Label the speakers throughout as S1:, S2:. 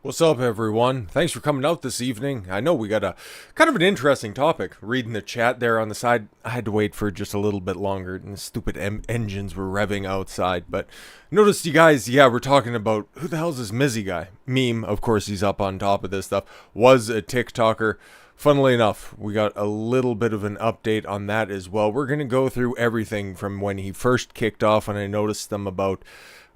S1: What's up, everyone? Thanks for coming out this evening. I know we got a kind of an interesting topic. Reading the chat there on the side, I had to wait for just a little bit longer, and the stupid engines were revving outside. But noticed you guys, we're talking about who the hell's this Mizzy guy? Meme, of course, he's up on top of this stuff. Was a TikToker. Funnily enough, we got a little bit of an update on that as well. We're going to go through everything from when he first kicked off, and I noticed them about,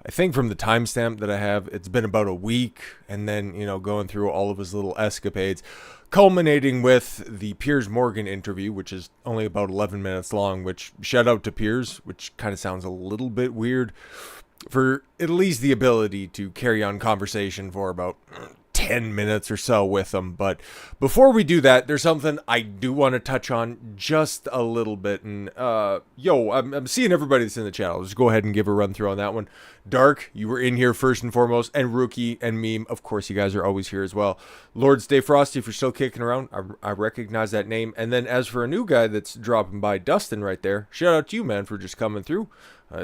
S1: I think from the timestamp that I have, it's been about a week, and then, going through all of his little escapades, culminating with the Piers Morgan interview, which is only about 11 minutes long, which, shout out to Piers, which kind of sounds a little bit weird, for at least the ability to carry on conversation for about 10 minutes or so with them. But before we do that, there's something I do want to touch on just a little bit. And I'm seeing everybody that's in the channel. Just go ahead and give a run through on that one. Dark, you were in here first and foremost, and Rookie and Meme, of course, you guys are always here as well. Lord Stay Frosty, if you're still kicking around, I recognize that name. And then as for a new guy that's dropping by, Dustin right there, shout out to you, man, for just coming through.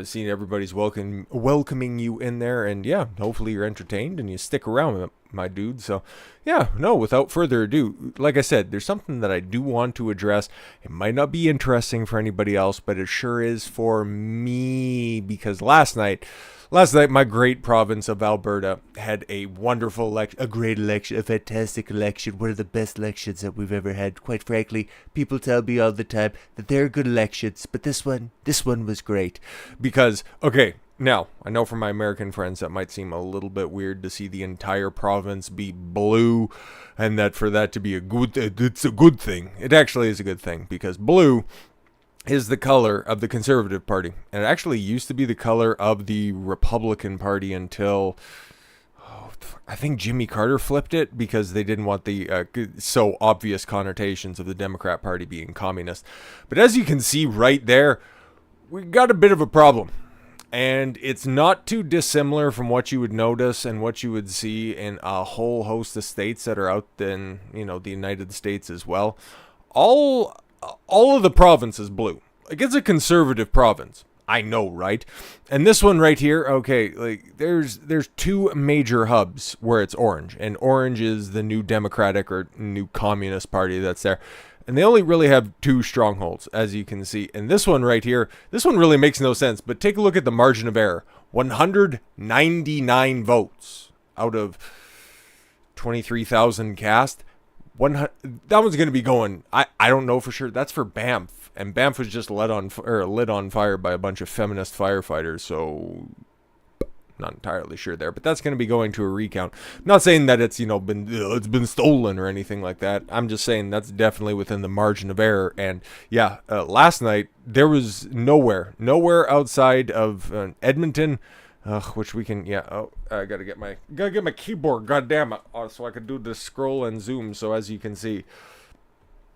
S1: Seeing everybody's welcoming you in there, and yeah, hopefully you're entertained and you stick around, my dude. So yeah, no, without further ado, like I said, there's something that I do want to address. It might not be interesting for anybody else, but it sure is for me, because last night, my great province of Alberta had a wonderful election, a great election, a fantastic election, one of the best elections that we've ever had. Quite frankly, people tell me all the time that they're good elections, but this one was great. Because, okay, now, I know from my American friends that might seem a little bit weird to see the entire province be blue, and that for that to be it's a good thing. It actually is a good thing, because blue is the color of the Conservative Party. And it actually used to be the color of the Republican Party until, I think Jimmy Carter flipped it because they didn't want the so obvious connotations of the Democrat Party being communist. But as you can see right there, we got a bit of a problem. And it's not too dissimilar from what you would notice and what you would see in a whole host of states that are out in, the United States as well. All of the provinces blue. Like, it's a conservative province. I know, right? And this one right here, okay, like there's two major hubs where it's orange, and orange is the new Democratic or new Communist Party that's there. And they only really have two strongholds, as you can see. And this one right here, this one really makes no sense, but take a look at the margin of error. 199 votes out of 23,000 cast. That one's going to be going, I don't know for sure. That's for Banff. And Banff was just lit on fire by a bunch of feminist firefighters. So, not entirely sure there. But that's going to be going to a recount. I'm not saying that it's, it's been stolen or anything like that. I'm just saying that's definitely within the margin of error. And yeah, last night, there was nowhere outside of Edmonton, which we can, I gotta get my keyboard, goddamn it, so I could do this scroll and zoom. So as you can see,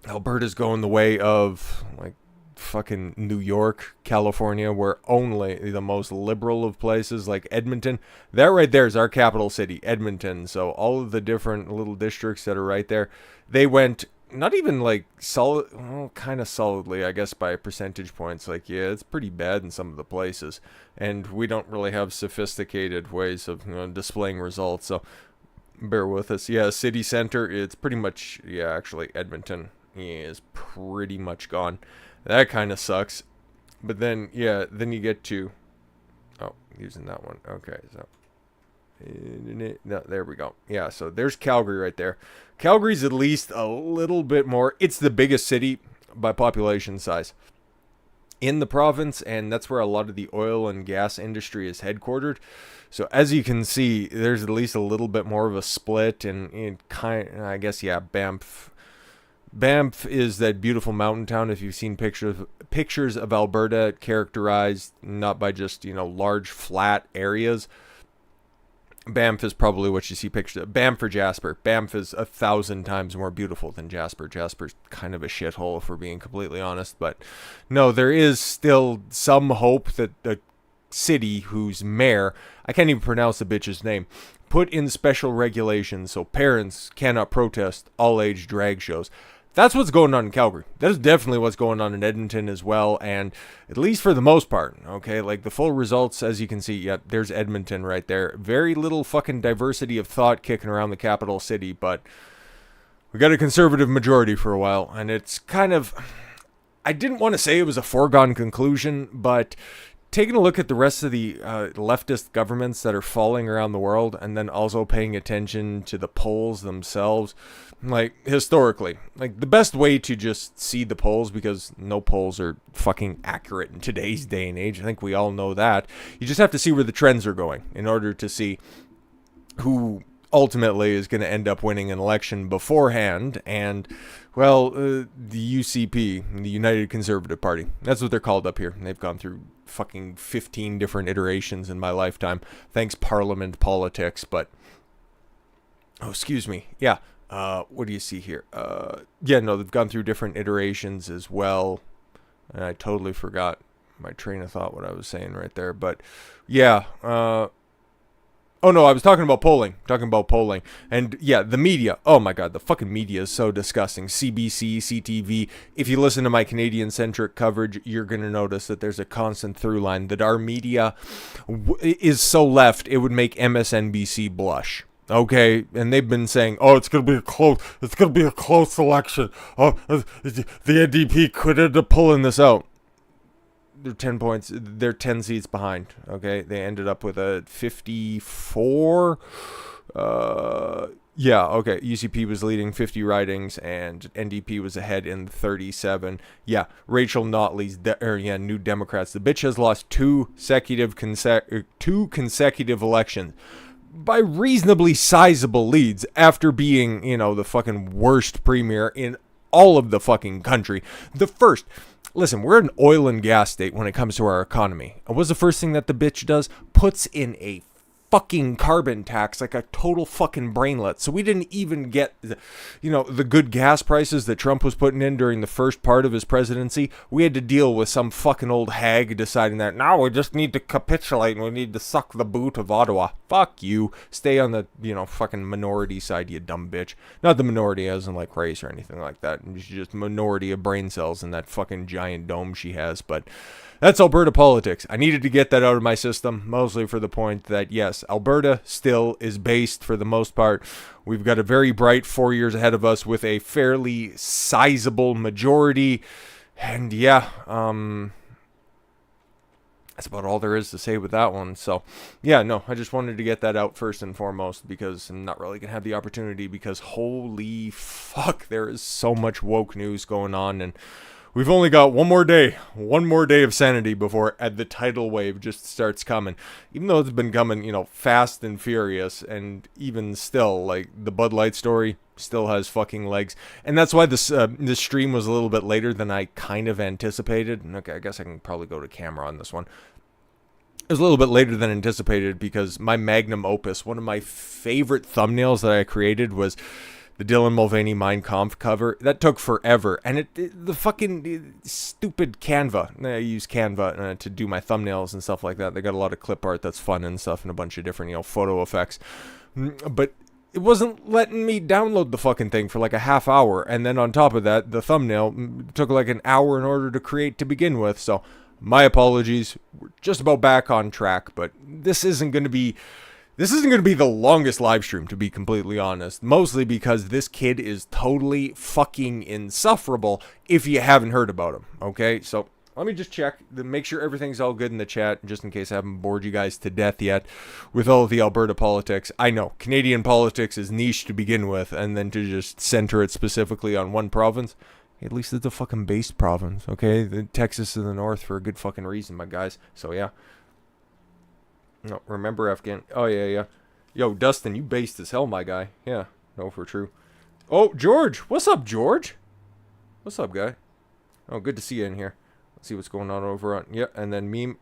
S1: Alberta's going the way of like fucking New York, California, where only the most liberal of places like Edmonton. That right there is our capital city, Edmonton. So all of the different little districts that are right there, they went not even like solid, well, kind of solidly, I guess, by percentage points. Like, yeah, it's pretty bad in some of the places, and we don't really have sophisticated ways of displaying results. So bear with us. Yeah, city center, it's pretty much, actually Edmonton is pretty much gone. That kind of sucks. But then, then you get to, using that one. Okay, so no, there we go. Yeah, so there's Calgary right there. Calgary's at least a little bit more. It's the biggest city by population size in the province, and that's where a lot of the oil and gas industry is headquartered. So as you can see, there's at least a little bit more of a split, and I guess, Banff. Banff is that beautiful mountain town. If you've seen pictures of Alberta, characterized not by just large flat areas. Banff is probably what you see pictures of. Banff or Jasper. Banff is 1,000 times more beautiful than Jasper. Jasper's kind of a shithole, if we're being completely honest. But no, there is still some hope that the city whose mayor, I can't even pronounce the bitch's name, put in special regulations so parents cannot protest all-age drag shows. that's what's going on in Calgary. That is definitely what's going on in Edmonton as well, and at least for the most part, okay? Like, the full results, as you can see, yep, there's Edmonton right there. Very little fucking diversity of thought kicking around the capital city, but we got a conservative majority for a while, and it's kind of... I didn't want to say it was a foregone conclusion, but taking a look at the rest of the leftist governments that are falling around the world, and then also paying attention to the polls themselves, like, historically, like, the best way to just see the polls, because no polls are fucking accurate in today's day and age, I think we all know that, you just have to see where the trends are going in order to see who ultimately is going to end up winning an election beforehand. And, well, the UCP, the United Conservative Party, that's what they're called up here. They've gone through fucking 15 different iterations in my lifetime. Thanks, Parliament politics. But, oh, excuse me. Yeah. What do you see here? Yeah, no, they've gone through different iterations as well. And I totally forgot my train of thought, what I was saying right there. But, yeah, oh, no, I was talking about polling. And, yeah, the media. Oh, my God, the fucking media is so disgusting. CBC, CTV. If you listen to my Canadian-centric coverage, you're going to notice that there's a constant through line that our media is so left, it would make MSNBC blush. Okay, and they've been saying, oh, it's going to be a close election. Oh, the NDP could end up pulling this out. They're 10 points. They're 10 seats behind. Okay, they ended up with a 54. Yeah. Okay. UCP was leading 50 ridings, and NDP was ahead in 37. Yeah. Rachel Notley's New Democrats. The bitch has lost two consecutive elections by reasonably sizable leads after being, the fucking worst premier in all of the fucking country. The first. Listen, we're an oil and gas state when it comes to our economy. And what's the first thing that the bitch does? Puts in a fucking carbon tax like a total fucking brainlet. So we didn't even get, the good gas prices that Trump was putting in during the first part of his presidency. We had to deal with some fucking old hag deciding that, now we just need to capitulate and we need to suck the boot of Ottawa. Fuck you. Stay on the, fucking minority side, you dumb bitch. Not the minority as in like race or anything like that. She's just minority of brain cells in that fucking giant dome she has. But that's Alberta politics. I needed to get that out of my system, mostly for the point that, yes, Alberta still is based for the most part. We've got a very bright 4 years ahead of us with a fairly sizable majority. And, yeah, that's about all there is to say with that one. So, yeah, no, I just wanted to get that out first and foremost because I'm not really going to have the opportunity because, holy fuck, there is so much woke news going on. And we've only got one more day of sanity before the tidal wave just starts coming. Even though it's been coming, fast and furious, and even still, like, the Bud Light story still has fucking legs. And that's why this stream was a little bit later than I kind of anticipated. Okay, I guess I can probably go to camera on this one. It was a little bit later than anticipated because my magnum opus, one of my favorite thumbnails that I created was the Dylan Mulvaney Mein Kampf cover. That took forever. And the fucking stupid Canva. I use Canva to do my thumbnails and stuff like that. They got a lot of clip art that's fun and stuff and a bunch of different, photo effects. But it wasn't letting me download the fucking thing for like a half hour. And then on top of that, the thumbnail took like an hour in order to create to begin with. So my apologies. We're just about back on track. But this isn't going to be the longest live stream, to be completely honest. Mostly because this kid is totally fucking insufferable if you haven't heard about him, okay? So let me just check, make sure everything's all good in the chat, just in case I haven't bored you guys to death yet with all of the Alberta politics. I know, Canadian politics is niche to begin with, and then to just center it specifically on one province. At least it's a fucking based province, okay? Texas is the north for a good fucking reason, my guys. So yeah. No, remember Afghan. Oh, yeah. Yo, Dustin, you based as hell, my guy. Yeah, no, for true. Oh, George. What's up, George? What's up, guy? Oh, good to see you in here. Let's see what's going on over on... Yeah, and then meme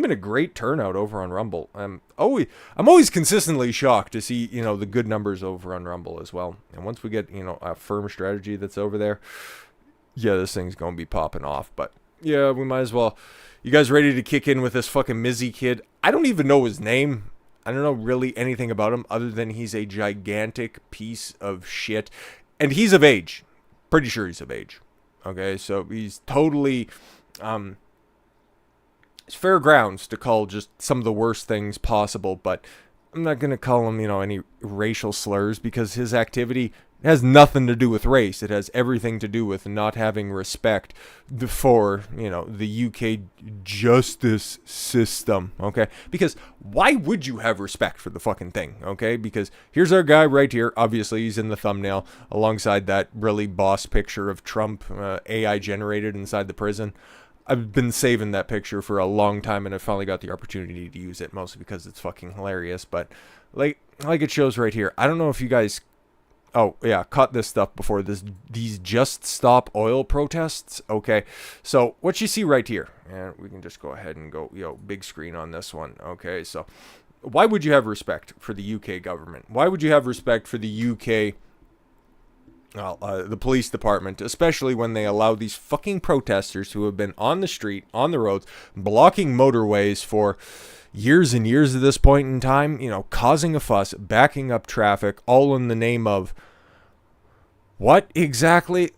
S1: had a great turnout over on Rumble. I'm always consistently shocked to see, the good numbers over on Rumble as well. And once we get, a firm strategy that's over there, yeah, this thing's going to be popping off. But, yeah, we might as well... You guys ready to kick in with this fucking Mizzy kid? I don't even know his name. I don't know really anything about him other than he's a gigantic piece of shit. And he's of age. Pretty sure he's of age. Okay, so he's totally, it's fair grounds to call just some of the worst things possible, but I'm not going to call him, any racial slurs, because his activity has nothing to do with race. It has everything to do with not having respect for, the UK justice system, okay? Because why would you have respect for the fucking thing, okay? Because here's our guy right here. Obviously, he's in the thumbnail alongside that really boss picture of Trump, AI generated inside the prison. I've been saving that picture for a long time, and I finally got the opportunity to use it, mostly because it's fucking hilarious. But like it shows right here, I don't know if you guys, caught this stuff before. These Just Stop Oil protests. Okay, so what you see right here, and we can just go ahead and go, big screen on this one. Okay, so why would you have respect for the UK government? Why would you have respect for the UK? The police department, especially when they allow these fucking protesters who have been on the street, on the roads, blocking motorways for years and years at this point in time, causing a fuss, backing up traffic, all in the name of what exactly?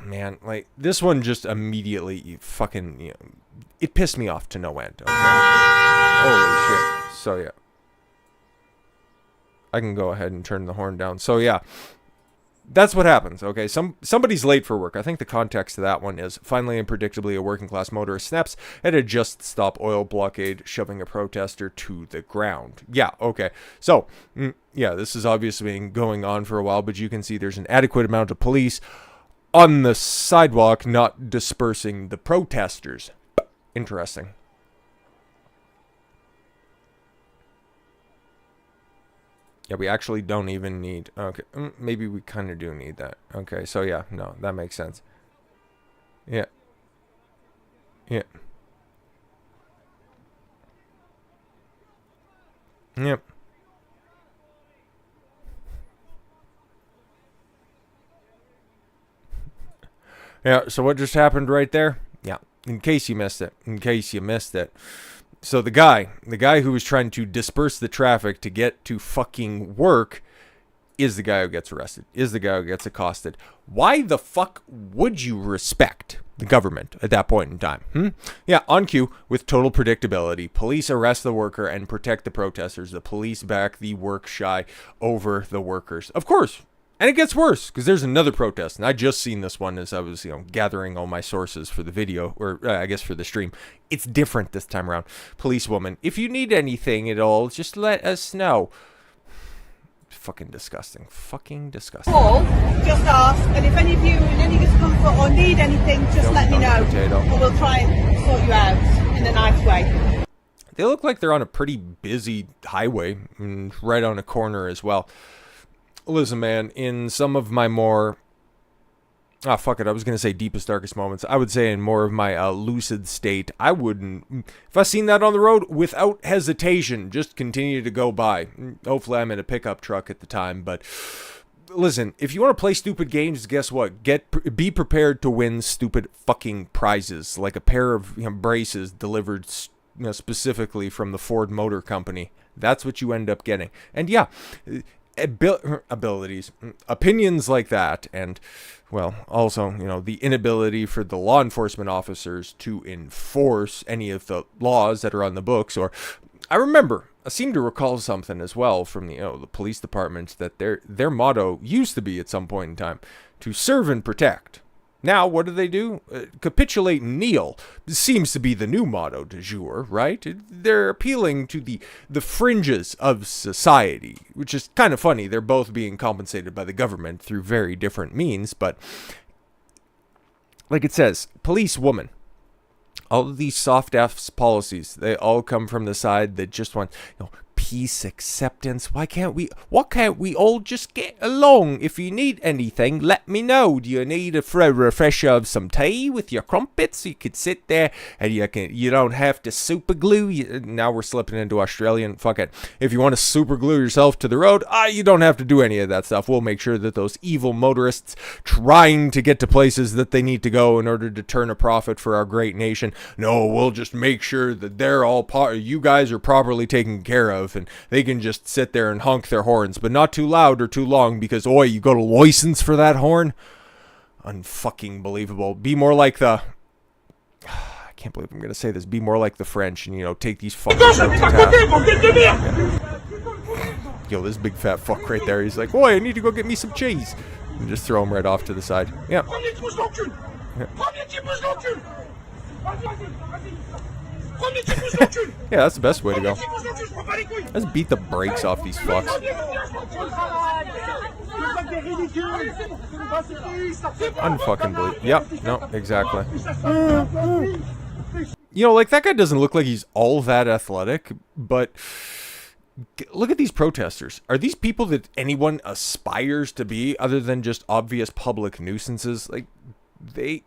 S1: Man, this one just immediately fucking, it pissed me off to no end. Okay? Holy shit. So yeah, I can go ahead and turn the horn down. So yeah. That's what happens, okay? Somebody's late for work. I think the context of that one is, finally and predictably, a working-class motorist snaps at a Just Stop Oil blockade, shoving a protester to the ground. Yeah, okay. So, this has obviously been going on for a while, but you can see there's an adequate amount of police on the sidewalk not dispersing the protesters. Interesting. Yeah, we actually don't even need... Okay, maybe we kind of do need that. Okay, so yeah, no, that makes sense. Yeah. Yeah. Yep. Yeah, so what just happened right there? Yeah, in case you missed it. So the guy who was trying to disperse the traffic to get to fucking work is the guy who gets arrested, is the guy who gets accosted. Why the fuck would you respect the government at that point in time? Yeah, on cue, with total predictability, police arrest the worker and protect the protesters. The police back the work shy over the workers. Of course. And it gets worse, because there's another protest, and I just seen this one as I was, gathering all my sources for the video, or I guess for the stream. It's different this time around. Policewoman, if you need anything at all, just let us know. Fucking disgusting. Fucking disgusting.
S2: Or just ask, and if any of you in any discomfort or need anything, just let me know. Or we'll try and sort you out in a nice way.
S1: They look like they're on a pretty busy highway, right on a corner as well. Listen, man, in some of my more... I was going to say deepest, darkest moments. I would say in more of my lucid state, I wouldn't... If I seen that on the road, without hesitation, just continue to go by. Hopefully I'm in a pickup truck at the time, but... Listen, if you want to play stupid games, guess what? Be prepared to win stupid fucking prizes, like a pair of braces delivered specifically from the Ford Motor Company. That's what you end up getting. And yeah... abilities, opinions like that, and well, also, the inability for the law enforcement officers to enforce any of the laws that are on the books. Or I seem to recall something as well from the police department, that their motto used to be at some point in time to serve and protect. Now, what do? Capitulate and kneel. This seems to be the new motto du jour, right? They're appealing to the fringes of society, which is kind of funny. They're both being compensated by the government through very different means, but like it says, policewoman. All of these soft-ass policies, they all come from the side that just want, peace, acceptance. What can't we all just get along? If you need anything, let me know. Do you need a refresher of some tea with your crumpets? You could sit there and you don't have to super glue. Now we're slipping into Australian. Fuck it. If you want to super glue yourself to the road, you don't have to do any of that stuff. We'll make sure that those evil motorists trying to get to places that they need to go in order to turn a profit for our great nation. No, we'll just make sure that they're all you guys are properly taken care of. And they can just sit there and honk their horns, but not too loud or too long, because, you got a license for that horn? Unfucking believable. Be more like the... I can't believe I'm going to say this. Be more like the French and, you know, take these fuckers out to task. Yo, this big fat fuck right there. He's like, boy, I need to go get me some cheese. And just throw him right off to the side. Yeah. Yeah, that's the best way to go. Let's beat the brakes off these fucks. Unfucking believe. Yep, no, exactly. You know, like, that guy doesn't look like he's all that athletic, but look at these protesters. Are these people that anyone aspires to be other than just obvious public nuisances? Like, they're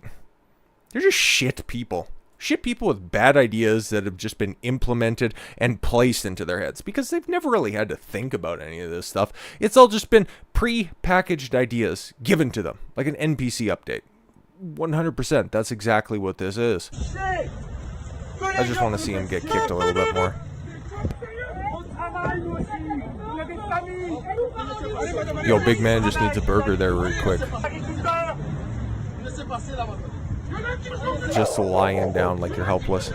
S1: just shit people. Shit people with bad ideas that have just been implemented and placed into their heads because they've never really had to think about any of this stuff. It's all just been pre-packaged ideas given to them, like an NPC update. 100%, that's exactly what this is. I just want to see him get kicked a little bit more. Yo, big man just needs a burger there real quick. Just lying down like you're helpless.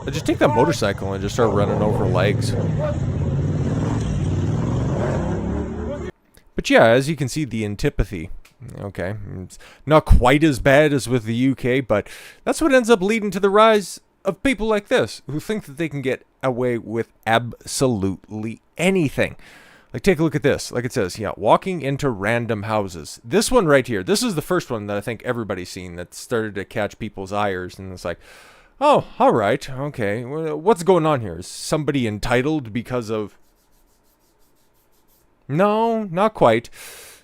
S1: Just take that motorcycle and just start running over legs. But yeah, as you can see, the antipathy. Okay, it's not quite as bad as with the UK, but that's what ends up leading to the rise of people like this, who think that they can get away with absolutely anything. Like, take a look at this. Like it says, yeah, walking into random houses. This one right here, this is the first one that I think everybody's seen that started to catch people's ires. And it's like, oh, all right, okay. What's going on here? Is somebody entitled because of... No, not quite.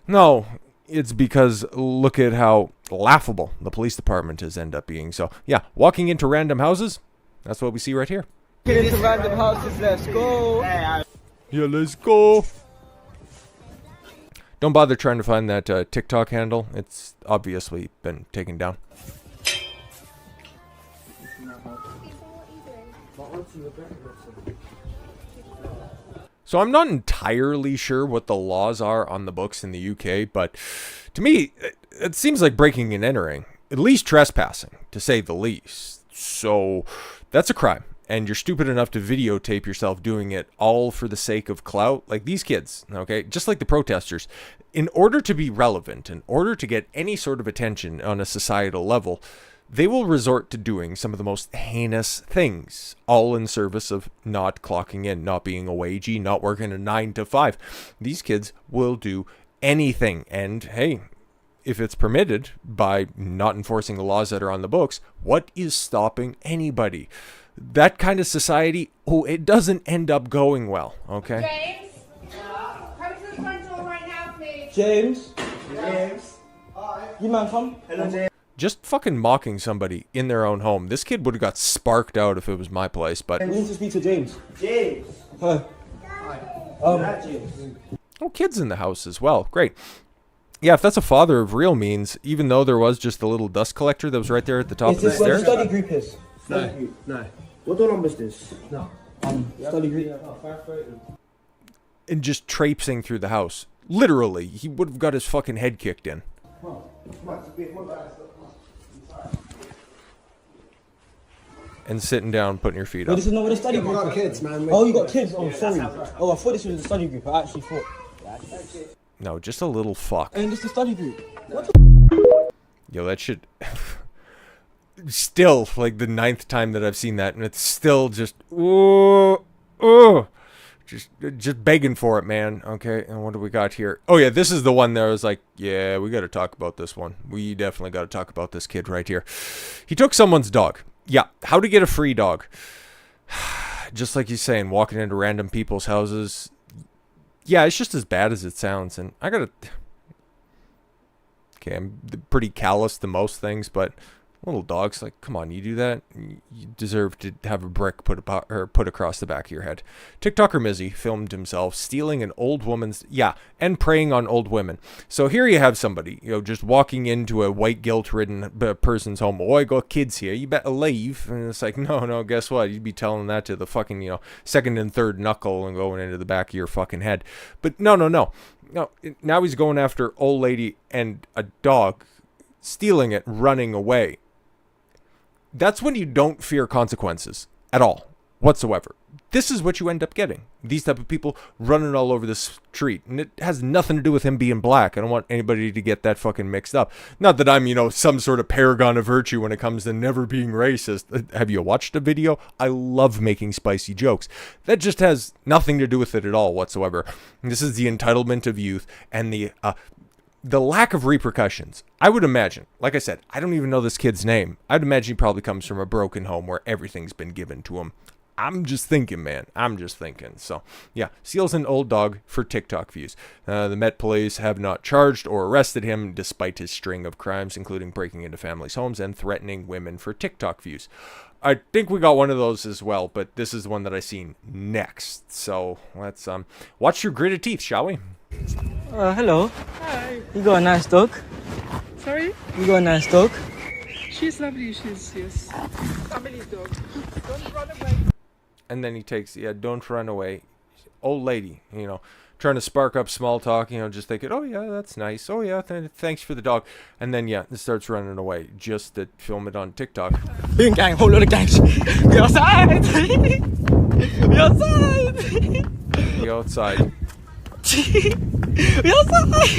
S1: No, it's because look at how laughable the police department has ended up being. So, yeah, walking into random houses, that's what we see right here.
S3: Get into random houses, let's go.
S1: Yeah, let's go. Don't bother trying to find that TikTok handle. It's obviously been taken down. So I'm not entirely sure what the laws are on the books in the UK, but to me, it seems like breaking and entering. At least trespassing, to say the least. So that's a crime. And you're stupid enough to videotape yourself doing it all for the sake of clout, like these kids, okay? Just like the protesters. In order to be relevant, in order to get any sort of attention on a societal level, they will resort to doing some of the most heinous things, all in service of not clocking in, not being a wagey, not working a 9 to 5. These kids will do anything. And hey, if it's permitted by not enforcing the laws that are on the books, what is stopping anybody? That kind of society, it doesn't end up going well, okay?
S4: James? Come to the front door right now, please.
S3: James? James? Hi. You man come? Hello, James.
S1: Just fucking mocking somebody in their own home. This kid would have got sparked out if it was my place, but...
S3: I need to speak to James. James? Hi. James.
S1: Oh, kids in the house as well. Great. Yeah, if that's a father of real means, even though there was just a little dust collector that was right there at the top of the
S3: Is this where the
S1: stairs...
S3: study group is?
S5: No. What door number is this?
S3: No. Study group.
S1: And just traipsing through the house. Literally, he would have got his fucking head kicked in. And sitting down, putting your feet
S3: Wait,
S1: up.
S3: this is not where the study group is.
S5: got kids, man.
S3: Oh, you got kids? Oh, sorry. Oh, I thought this was a study group. I actually thought.
S1: No, just a little fuck.
S3: And this is a study group.
S1: Yo, that shit... Still, like the 9th time that I've seen that, and it's still just... Just begging for it, man. Okay, and what do we got here? Oh, yeah, this is the one that I was like, yeah, we got to talk about this one. We definitely got to talk about this kid right here. He took someone's dog. Yeah, how to get a free dog. Just like he's saying, walking into random people's houses. Yeah, it's just as bad as it sounds, and I got to... Okay, I'm pretty callous to most things, but... Little dogs, like, come on, you do that, you deserve to have a brick put across the back of your head. TikToker Mizzy filmed himself stealing an old woman's, and preying on old women. So here you have somebody, just walking into a white guilt-ridden person's home. Oh, I got kids here, you better leave. And it's like, no, guess what? You'd be telling that to the fucking, second and third knuckle and going into the back of your fucking head. But no. No, now he's going after old lady and a dog, stealing it, running away. That's when you don't fear consequences at all, whatsoever. This is what you end up getting. These type of people running all over the street. And it has nothing to do with him being black. I don't want anybody to get that fucking mixed up. Not that I'm, some sort of paragon of virtue when it comes to never being racist. Have you watched a video? I love making spicy jokes. That just has nothing to do with it at all whatsoever. And this is the entitlement of youth and the lack of repercussions. I would imagine, like I said, I don't even know this kid's name. I'd imagine he probably comes from a broken home where everything's been given to him. I'm just thinking, man. I'm just thinking. So, yeah, steals an old dog for TikTok views. The Met Police have not charged or arrested him despite his string of crimes, including breaking into families' homes and threatening women for TikTok views. I think we got one of those as well, but this is the one that I seen next. So, let's watch your gritted teeth, shall we?
S3: Hello.
S6: Hi.
S3: You got a nice dog.
S6: Sorry?
S3: You got a nice dog.
S6: She's lovely. She's yes. Family dog. Don't run away.
S1: And then he takes, don't run away. Old lady, trying to spark up small talk, just thinking, oh yeah, that's nice. Oh yeah, thanks for the dog. And then, it starts running away just to film it on TikTok.
S3: Gang, whole lot of gangs. We outside. We outside.
S1: We outside.
S3: We outside.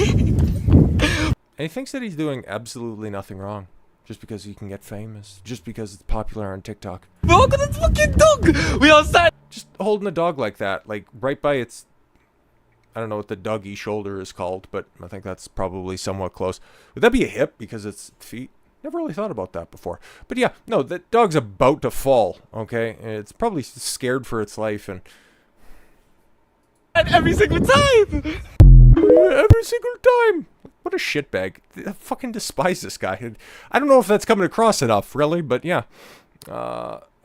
S1: And he thinks that he's doing absolutely nothing wrong. Just because he can get famous. Just because it's popular on TikTok.
S3: We're holding this fucking dog. We outside.
S1: Just holding a dog like that. Like, right by its... I don't know what the doggy shoulder is called, but I think that's probably somewhat close. Would that be a hip because it's feet? Never really thought about that before. But yeah, no, that dog's about to fall, okay? And it's probably scared for its life and
S3: every single time.
S1: Every single time. What a shitbag. I fucking despise this guy. I don't know if that's coming across enough, really, but yeah.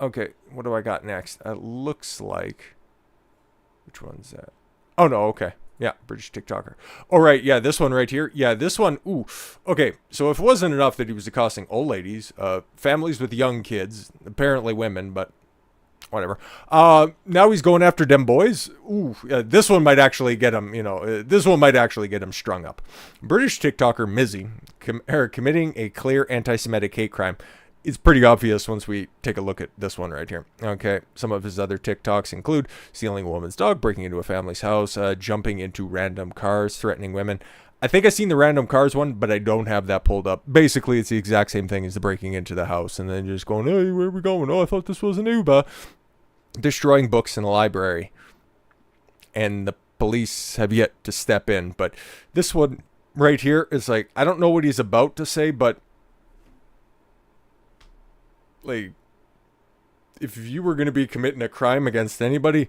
S1: Okay, what do I got next? It looks like... Which one's that? Oh, no, okay. Yeah, British TikToker. All right, yeah, this one right here. Yeah, this one, ooh. Okay, so if it wasn't enough that he was accosting old ladies, families with young kids, apparently women, but whatever. Now he's going after them boys. Ooh, this one might actually get him, this one might actually get him strung up. British TikToker Mizzy committing a clear anti-Semitic hate crime. It's pretty obvious once we take a look at this one right here. Okay, some of his other TikToks include stealing a woman's dog, breaking into a family's house, jumping into random cars, threatening women. I think I've seen the random cars one, but I don't have that pulled up. Basically, it's the exact same thing as the breaking into the house and then just going, hey, where are we going? Oh, I thought this was an Uber. Destroying books in a library. And the police have yet to step in. But this one right here is like, I don't know what he's about to say, but like, if you were going to be committing a crime against anybody,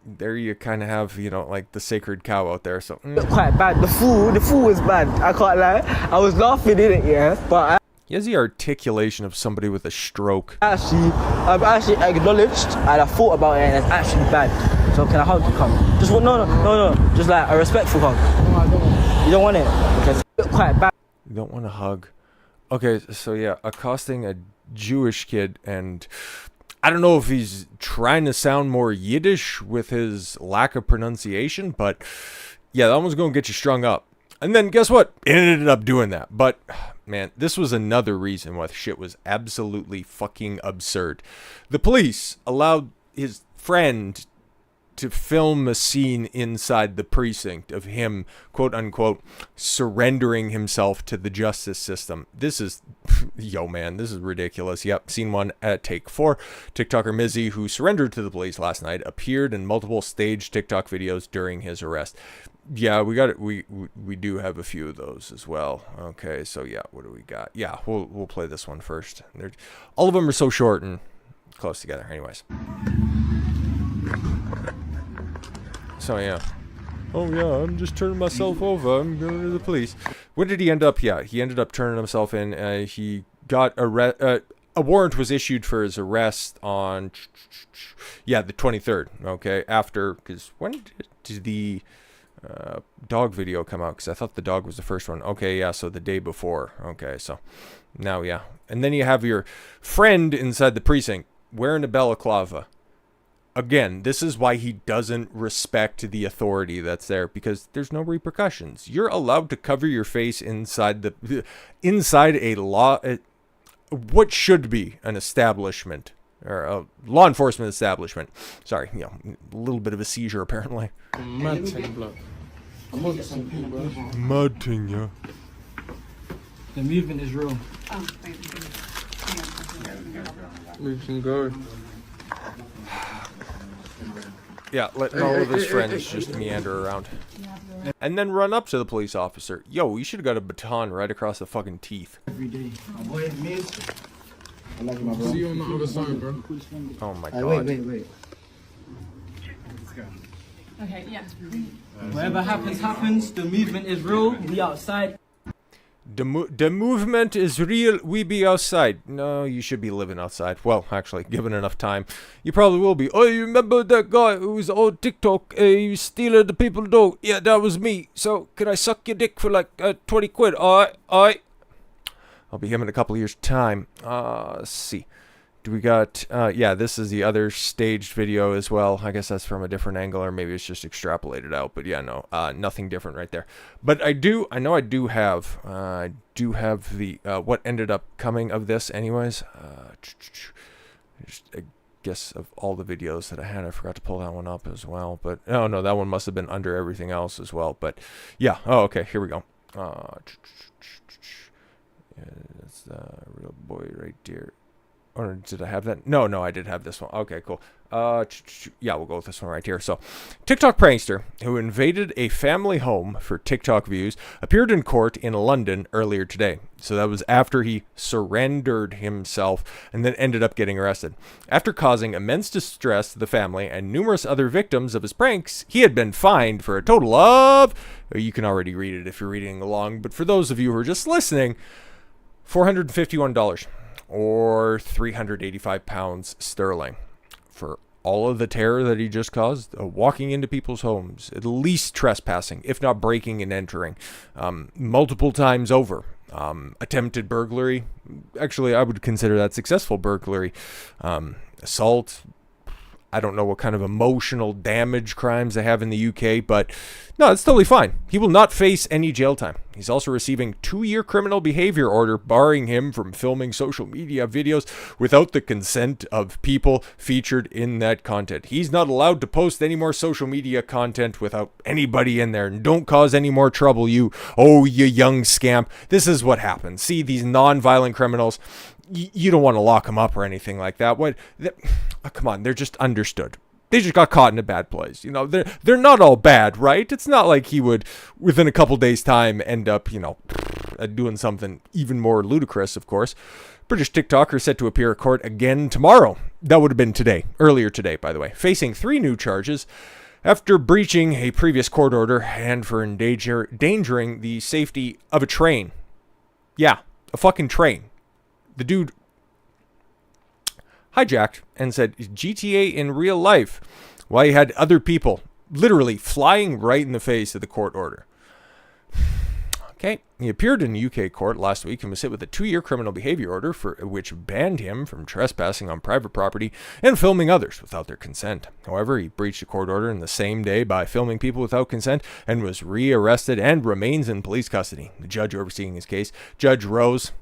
S1: there you kind of have, like the sacred cow out there. So
S3: quite bad. The fool was bad. I can't lie. I was laughing in it, yeah. But
S1: he has the articulation of somebody with a stroke.
S3: I've actually acknowledged and I thought about it, and it's actually bad. So can I hug you, come? Just no. Just like a respectful hug. No, I don't want it. You don't want it because it's quite bad.
S1: You don't want a hug. Okay, so yeah, accosting a Jewish kid, and I don't know if he's trying to sound more Yiddish with his lack of pronunciation, but yeah, that one's going to get you strung up. And then guess what? It ended up doing that. But man, this was another reason why the shit was absolutely fucking absurd. The police allowed his friend to film a scene inside the precinct of him, quote unquote, surrendering himself to the justice system. This is, yo man, this is ridiculous. Yep, scene one at take 4. TikToker Mizzy, who surrendered to the police last night, appeared in multiple staged TikTok videos during his arrest. Yeah, we got it. We do have a few of those as well. Okay, so yeah, what do we got? Yeah, we'll play this one first. All of them are so short and close together. Anyways. So yeah. Oh yeah, I'm just turning myself over. I'm going to the police. When did he end up? Yeah, he ended up turning himself in. He got a warrant was issued for his arrest on the 23rd. Okay, after, because when did the dog video come out? Because I thought the dog was the first one. Okay, yeah, so the day before. Okay, so now yeah, and then you have your friend inside the precinct wearing a balaclava, again, this is why he doesn't respect the authority that's there, because there's no repercussions. You're allowed to cover your face inside a what should be an establishment, or a law enforcement establishment. Sorry, a little bit of a seizure apparently.
S7: Mad thing, blood.
S1: Mad thing, yeah.
S3: The movement is real.
S7: We can go.
S1: Yeah, letting all of his friends just meander around. And then run up to the police officer. Yo, you should have got a baton right across the fucking teeth.
S3: Every day.
S7: See you on the other side, bro.
S1: Oh my god.
S5: Wait.
S4: Okay, yeah.
S3: Whatever happens. The movement is real. We outside.
S1: The movement is real. We be outside. No, you should be living outside. Well, actually, given enough time, you probably will be. Oh, you remember that guy who was on TikTok? He was stealing the people dough. Yeah, that was me. So, can I suck your dick for like 20 quid? Alright. I'll be him in a couple of years' time. Let's see. Do we got... yeah, this is the other staged video as well. I guess that's from a different angle, or maybe it's just extrapolated out. But yeah, no, nothing different right there. But I know I do have the... what ended up coming of this anyways. I guess of all the videos that I had, I forgot to pull that one up as well. But, oh no, that one must have been under everything else as well. But yeah, oh, okay, here we go. That's the real boy right there. Or did I have that? No, I did have this one. Okay, cool. Yeah, we'll go with this one right here. So, TikTok prankster who invaded a family home for TikTok views appeared in court in London earlier today. So that was after he surrendered himself and then ended up getting arrested. After causing immense distress to the family and numerous other victims of his pranks, he had been fined for a total of... You can already read it if you're reading along, but for those of you who are just listening, $451. Or 385 pounds sterling for all of the terror that he just caused, walking into people's homes, at least trespassing, if not breaking and entering, multiple times over. Attempted burglary. Actually, I would consider that successful burglary. Assault. I don't know what kind of emotional damage crimes they have in the UK, but no, it's totally fine. He will not face any jail time. He's also receiving 2-year criminal behavior order barring him from filming social media videos without the consent of people featured in that content. He's not allowed to post any more social media content without anybody in there. And don't cause any more trouble, you young scamp. This is what happens. See, these non-violent criminals, you don't want to lock them up or anything like that. Come on, they're just understood. They just got caught in a bad place. You know, they're not all bad, right? It's not like he would, within a couple days' time, end up, doing something even more ludicrous, of course. British TikToker set to appear at court again tomorrow. That would have been today, earlier today, by the way, facing 3 new charges after breaching a previous court order and for endangering the safety of a train. Yeah, a fucking train. The dude hijacked and said GTA in real life while he had other people literally flying right in the face of the court order. Okay, he appeared in UK court last week and was hit with a 2-year criminal behavior order for which banned him from trespassing on private property and filming others without their consent. However, he breached the court order in the same day by filming people without consent and was rearrested and remains in police custody. The judge overseeing his case, Judge Rose,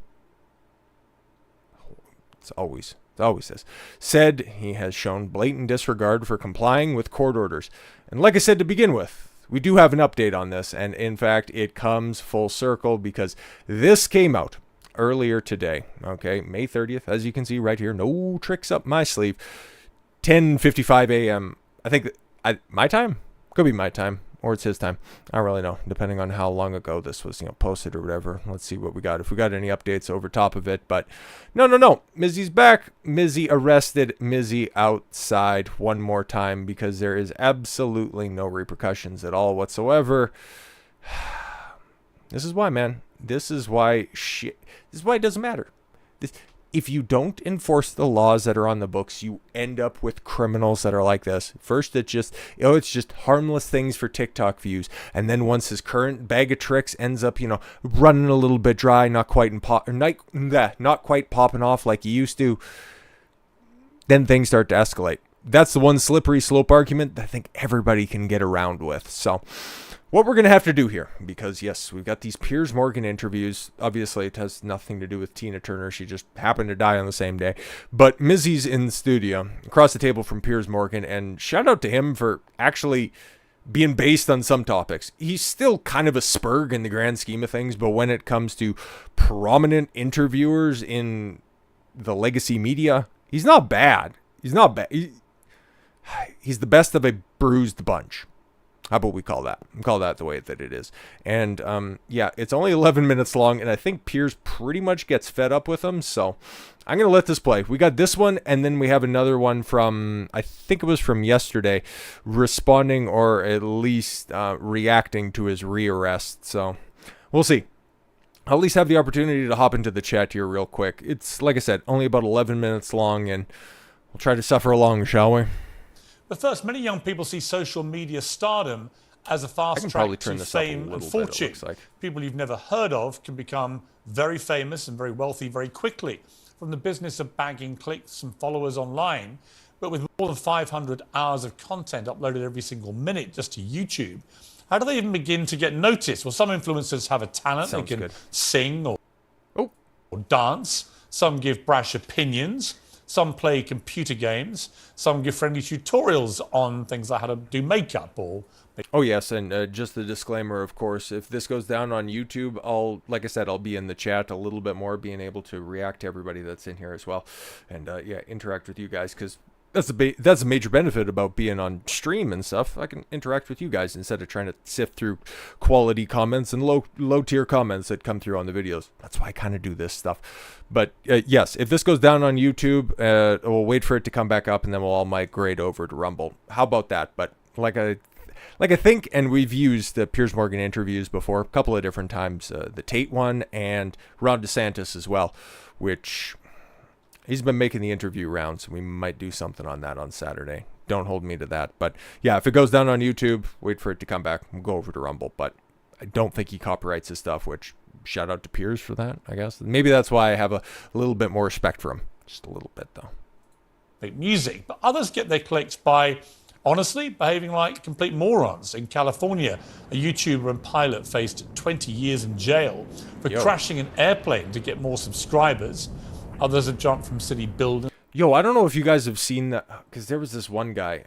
S1: It's always this, said he has shown blatant disregard for complying with court orders. And like I said to begin with, we do have an update on this, and in fact, it comes full circle because this came out earlier today, okay, May 30th, as you can see right here, no tricks up my sleeve, 10:55 a.m., I think, my time? Could be my time, or it's his time. I don't really know, depending on how long ago this was, posted or whatever. Let's see what we got, if we got any updates over top of it. But no, Mizzy's back. Mizzy arrested. Mizzy outside one more time because there is absolutely no repercussions at all whatsoever. This is why, man. This is why it doesn't matter. If you don't enforce the laws that are on the books, you end up with criminals that are like this. First, it's just harmless things for TikTok views. And then once his current bag of tricks ends up, running a little bit dry, not quite popping off like he used to, then things start to escalate. that's the one slippery slope argument that I think everybody can get around with. So what we're going to have to do here, because yes, we've got these Piers Morgan interviews. Obviously, it has nothing to do with Tina Turner. She just happened to die on the same day. But Mizzy's in the studio across the table from Piers Morgan, and shout out to him for actually being based on some topics. He's still kind of a spurg in the grand scheme of things, but when it comes to prominent interviewers in the legacy media, he's not bad. He's not bad. He's the best of a bruised bunch. How about we call that? Call that the way that it is. And yeah, it's only 11 minutes long, and I think Piers pretty much gets fed up with them. So I'm going to let this play. We got this one, and then we have another one from, I think it was from yesterday, responding or at least reacting to his rearrest. So we'll see. I'll at least have the opportunity to hop into the chat here real quick. It's, like I said, only about 11 minutes long, and we'll try to suffer along, shall we?
S8: But first, many young people see social media stardom as a fast track to fame and fortune. People you've never heard of can become very famous and very wealthy very quickly from the business of bagging clicks and followers online. But with more than 500 hours of content uploaded every single minute just to YouTube, how do they even begin to get noticed? Well, some influencers have a talent. They can sing or dance. Some give brash opinions. Some play computer games. Some give friendly tutorials on things like how to do makeup or...
S1: Oh, yes, and just the disclaimer, of course, if this goes down on YouTube, like I said, I'll be in the chat a little bit more, being able to react to everybody that's in here as well. And, yeah, interact with you guys, because that's a major benefit about being on stream and stuff. I can interact with you guys instead of trying to sift through quality comments and low-tier comments that come through on the videos. That's why I kind of do this stuff. But yes, if this goes down on YouTube, we'll wait for it to come back up, and then we'll all migrate over to Rumble. How about that? But like I think, and we've used the Piers Morgan interviews before a couple of different times, the Tate one and Ron DeSantis as well, which... he's been making the interview rounds. We might do something on that on Saturday. Don't hold me to that. But yeah, if it goes down on YouTube, wait for it to come back. We'll go over to Rumble. But I don't think he copyrights his stuff, which shout out to Piers for that, I guess. Maybe that's why I have a little bit more respect for him. Just a little bit, though.
S8: Music. But others get their clicks by, honestly, behaving like complete morons. In California, a YouTuber and pilot faced 20 years in jail for crashing an airplane to get more subscribers. Others have jumped from city buildings.
S1: Yo, I don't know if you guys have seen that, because there was this one guy.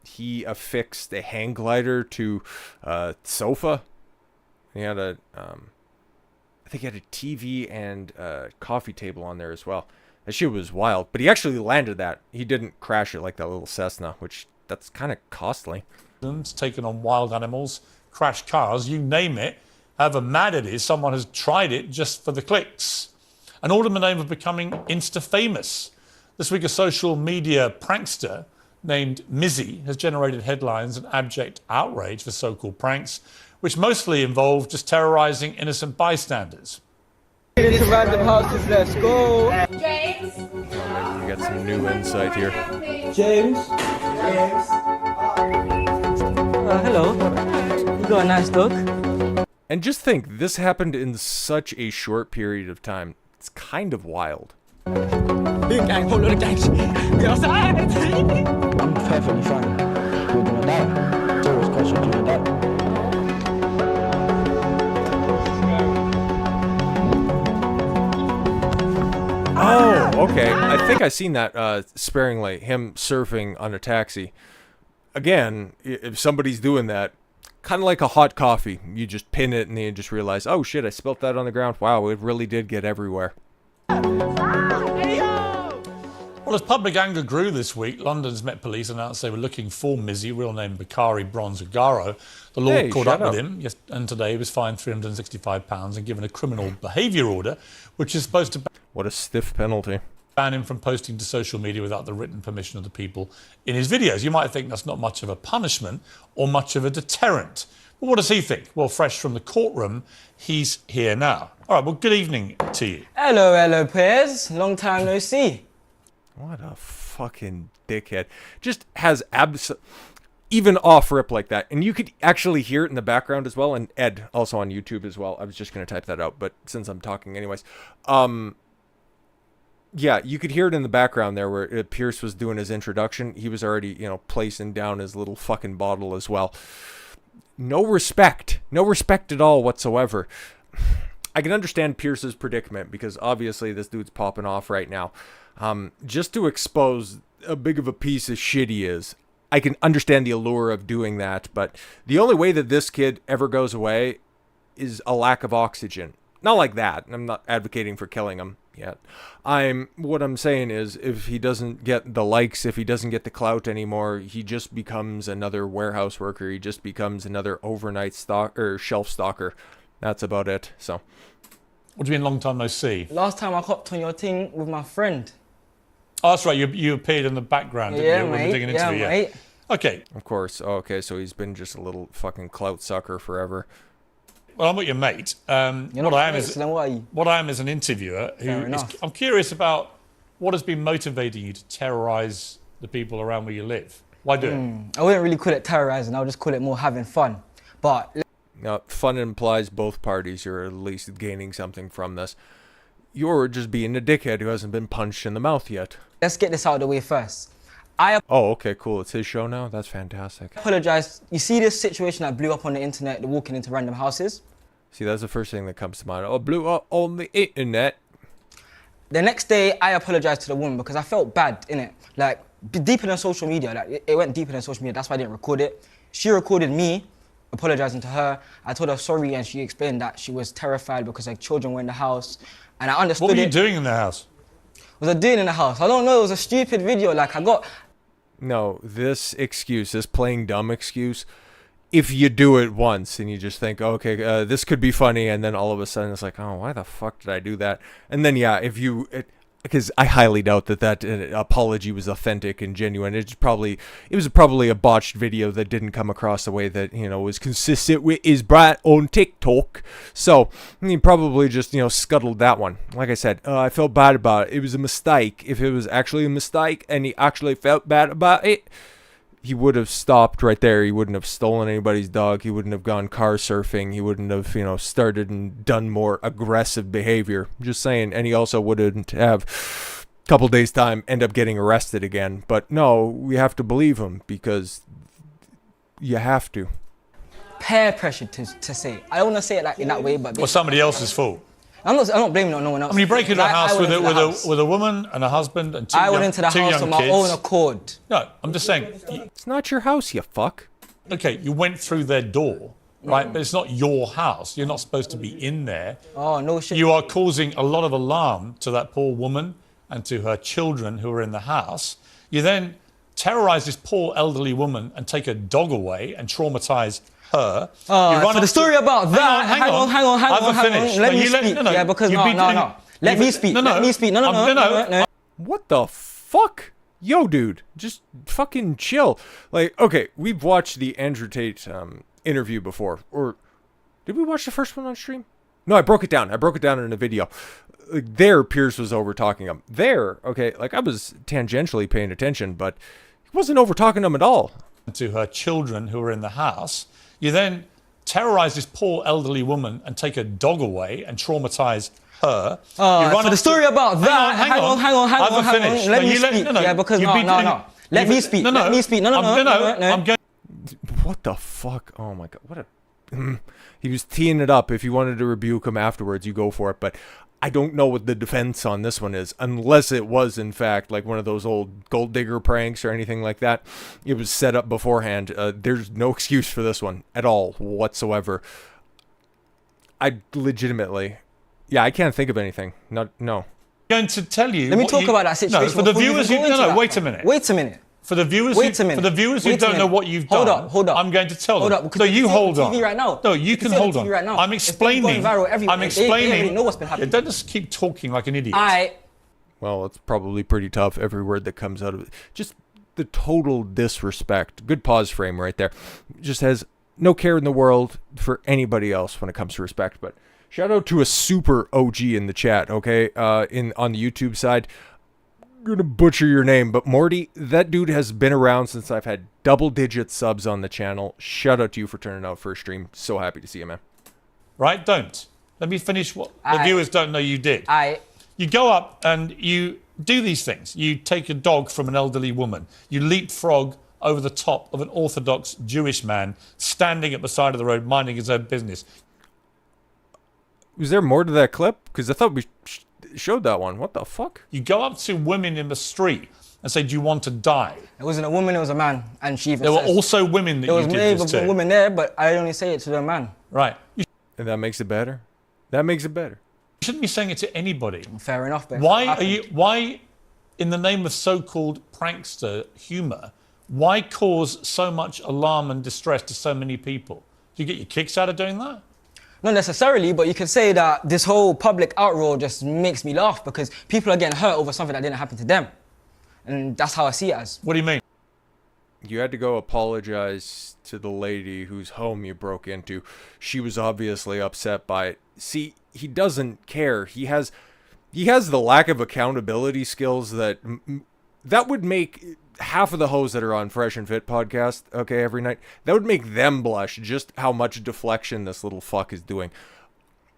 S1: He affixed a hang glider to a sofa. He had I think he had a TV and a coffee table on there as well. That shit was wild. But he actually landed that. He didn't crash it like that little Cessna, which that's kind of costly.
S8: Taken on wild animals, crashed cars, you name it. However mad it is, someone has tried it just for the clicks. And all in the name of becoming Insta-famous. This week, a social media prankster named Mizzy has generated headlines and abject outrage for so-called pranks, which mostly involve just terrorizing innocent bystanders.
S3: Into random houses, let's go.
S4: James.
S1: Maybe we got some new insight here.
S3: James. Hello. You got a nice dog.
S1: And just think, this happened in such a short period of time. It's kind of wild.
S3: Gang, whole lot of gangs. We outside. I'm perfectly fine. You're gonna die. Serious question, you're gonna die.
S1: Oh, okay. I think I seen that sparingly. Him surfing on a taxi. Again, if somebody's doing that, kind of like a hot coffee. You just pin it and then you just realize, oh shit, I spilt that on the ground. Wow, it really did get everywhere.
S8: Well, as public anger grew this week, London's Met Police announced they were looking for Mizzy, real name Bakari Bronzagaro. The law caught up with him, and today he was fined £365 and given a criminal behaviour order, which is supposed to...
S1: What a stiff penalty.
S8: Ban him from posting to social media without the written permission of the people in his videos. You might think that's not much of a punishment or much of a deterrent. But what does he think? Well, fresh from the courtroom, he's here now. All right, well, good evening to you.
S3: Hello, Piers. Long time no see.
S1: What a fucking dickhead. Just has even off rip like that. And you could actually hear it in the background as well. And Ed, also on YouTube as well. I was just going to type that out, but since I'm talking anyways. Yeah, you could hear it in the background there where Pierce was doing his introduction. He was already, placing down his little fucking bottle as well. No respect. No respect at all whatsoever. I can understand Pierce's predicament because obviously this dude's popping off right now. Just to expose how big of a piece of shit he is. I can understand the allure of doing that, but the only way that this kid ever goes away is a lack of oxygen. Not like that. I'm not advocating for killing him yet. What I'm saying is if he doesn't get the likes, if he doesn't get the clout anymore, he just becomes another warehouse worker. He just becomes another overnight shelf stalker. That's about it. So.
S8: What do you mean long time no see?
S3: Last time I hopped on your thing with my friend.
S8: Oh, that's right. You appeared in the background, didn't you? When we were digging into it,
S3: mate.
S8: Okay.
S1: Of course. Oh, okay, so he's been just a little fucking clout sucker forever.
S8: Well, I'm not your mate. What I am is an interviewer. I'm curious about what has been motivating you to terrorise the people around where you live. Why do it?
S3: I wouldn't really call it terrorising. I would just call it more having fun. But
S1: fun implies both parties are at least gaining something from this. You're just being a dickhead who hasn't been punched in the mouth yet.
S3: Let's get this out of the way first.
S1: Oh, okay, cool. It's his show now? That's fantastic.
S3: I apologise. You see this situation that blew up on the internet, walking into random houses?
S1: See, that's the first thing that comes to mind. Oh, blew up on the internet.
S3: The next day, I apologised to the woman because I felt bad, innit? Like, deeper than social media. Like, it went deeper than social media. That's why I didn't record it. She recorded me apologising to her. I told her sorry, and she explained that she was terrified because her children were in the house. And I understood
S8: What were you doing in the house?
S3: What was I doing in the house? I don't know. It was a stupid video. Like,
S1: No, this excuse, this playing dumb excuse, if you do it once and you just think, okay, this could be funny, and then all of a sudden it's like, oh, why the fuck did I do that? And then, yeah, because I highly doubt that apology was authentic and genuine. It was probably a botched video that didn't come across the way that, was consistent with his brat on TikTok. So he probably just, scuttled that one. Like I said, I felt bad about it. It was a mistake. If it was actually a mistake and he actually felt bad about it, he would have stopped right there. He wouldn't have stolen anybody's dog. He wouldn't have gone car surfing. He wouldn't have, started and done more aggressive behavior. Just saying. And he also wouldn't have, a couple days' time, end up getting arrested again. But no, we have to believe him because you have to.
S3: Peer pressure to say it. I don't want to say it like in that way, but...
S8: Well, somebody else's fault.
S3: I'm not blaming it on no one else.
S8: I mean, you break into a house with a woman and a husband and two young kids.
S3: I went into the house on my own accord.
S8: No, I'm just saying.
S1: It's not your house, you fuck.
S8: Okay, you went through their door, right? But it's not your house. You're not supposed to be in there.
S3: Oh, no shit.
S8: You are causing a lot of alarm to that poor woman and to her children who are in the house. You then terrorise this poor elderly woman and take her dog away and traumatise her.
S3: For the story about that, hang on. Let me speak. Yeah, because no. Let me speak. No.
S1: What the fuck? Yo, dude, just fucking chill. Like, okay, we've watched the Andrew Tate interview before. Or did we watch the first one on stream? No, I broke it down. In a video. Like, there, Piers was over talking him. There, okay, like I was tangentially paying attention, but he wasn't over talking him at all.
S8: To her children who are in the house. You then terrorise this poor elderly woman and take her dog away and traumatise her.
S3: For the story about that, hang on. Let me speak. Yeah, because no. Let me speak. No.
S1: What the fuck? Oh my god, what a... He was teeing it up. If you wanted to rebuke him afterwards, you go for it, but I don't know what the defense on this one is, unless it was, in fact, like one of those old gold digger pranks or anything like that. It was set up beforehand. There's no excuse for this one at all whatsoever. I legitimately... Yeah, I can't think of anything. No.
S8: I'm going to tell you...
S3: Let me talk about that situation.
S8: No, for the viewers who... No, wait a minute.
S3: Wait a minute.
S8: For the viewers who don't know what you've done,
S3: hold up.
S8: I'm going to tell them.
S3: Hold up.
S8: No, you hold on.
S3: TV right now.
S8: No, you can hold on.
S3: Right now.
S8: I'm explaining. I'm explaining.
S3: They already know what's been happening.
S8: Don't just keep talking like an idiot.
S1: Well, it's probably pretty tough, every word that comes out of it. Just the total disrespect. Good pause frame right there. Just has no care in the world for anybody else when it comes to respect. But shout out to a super OG in the chat, okay? On the YouTube side. I'm gonna butcher your name, but Morty, that dude has been around since I've had double-digit subs on the channel. Shout out to you for turning out for a stream. So happy to see you, man.
S8: Right? Don't. Let me finish what the viewers don't know you did. You go up and you do these things. You take a dog from an elderly woman. You leapfrog over the top of an Orthodox Jewish man standing at the side of the road minding his own business.
S1: Was there more to that clip? Because I thought we showed that one. What the fuck?
S8: You go up to women in the street and say, do you want to die?
S3: It wasn't a woman, it was a man. And she even
S8: There were
S3: says,
S8: also women that
S3: there
S8: you
S3: was
S8: did this
S3: maybe
S8: to.
S3: women there, but I only say it to the man.
S8: Right. You
S1: And that makes it better? That makes it better.
S8: shouldn't be saying it to anybody.
S3: Fair enough, but
S8: Why, in the name of so-called prankster humour, why cause so much alarm and distress to so many people? Do you get your kicks out of doing that?
S3: Not necessarily, but you could say that this whole public outroar just makes me laugh because people are getting hurt over something that didn't happen to them. And that's how I see it as.
S8: What do you mean?
S1: You had to go apologize to the lady whose home you broke into. She was obviously upset by it. See, he doesn't care. He has the lack of accountability skills that would make half of the hoes that are on Fresh and Fit podcast, okay, every night, that would make them blush just how much deflection this little fuck is doing.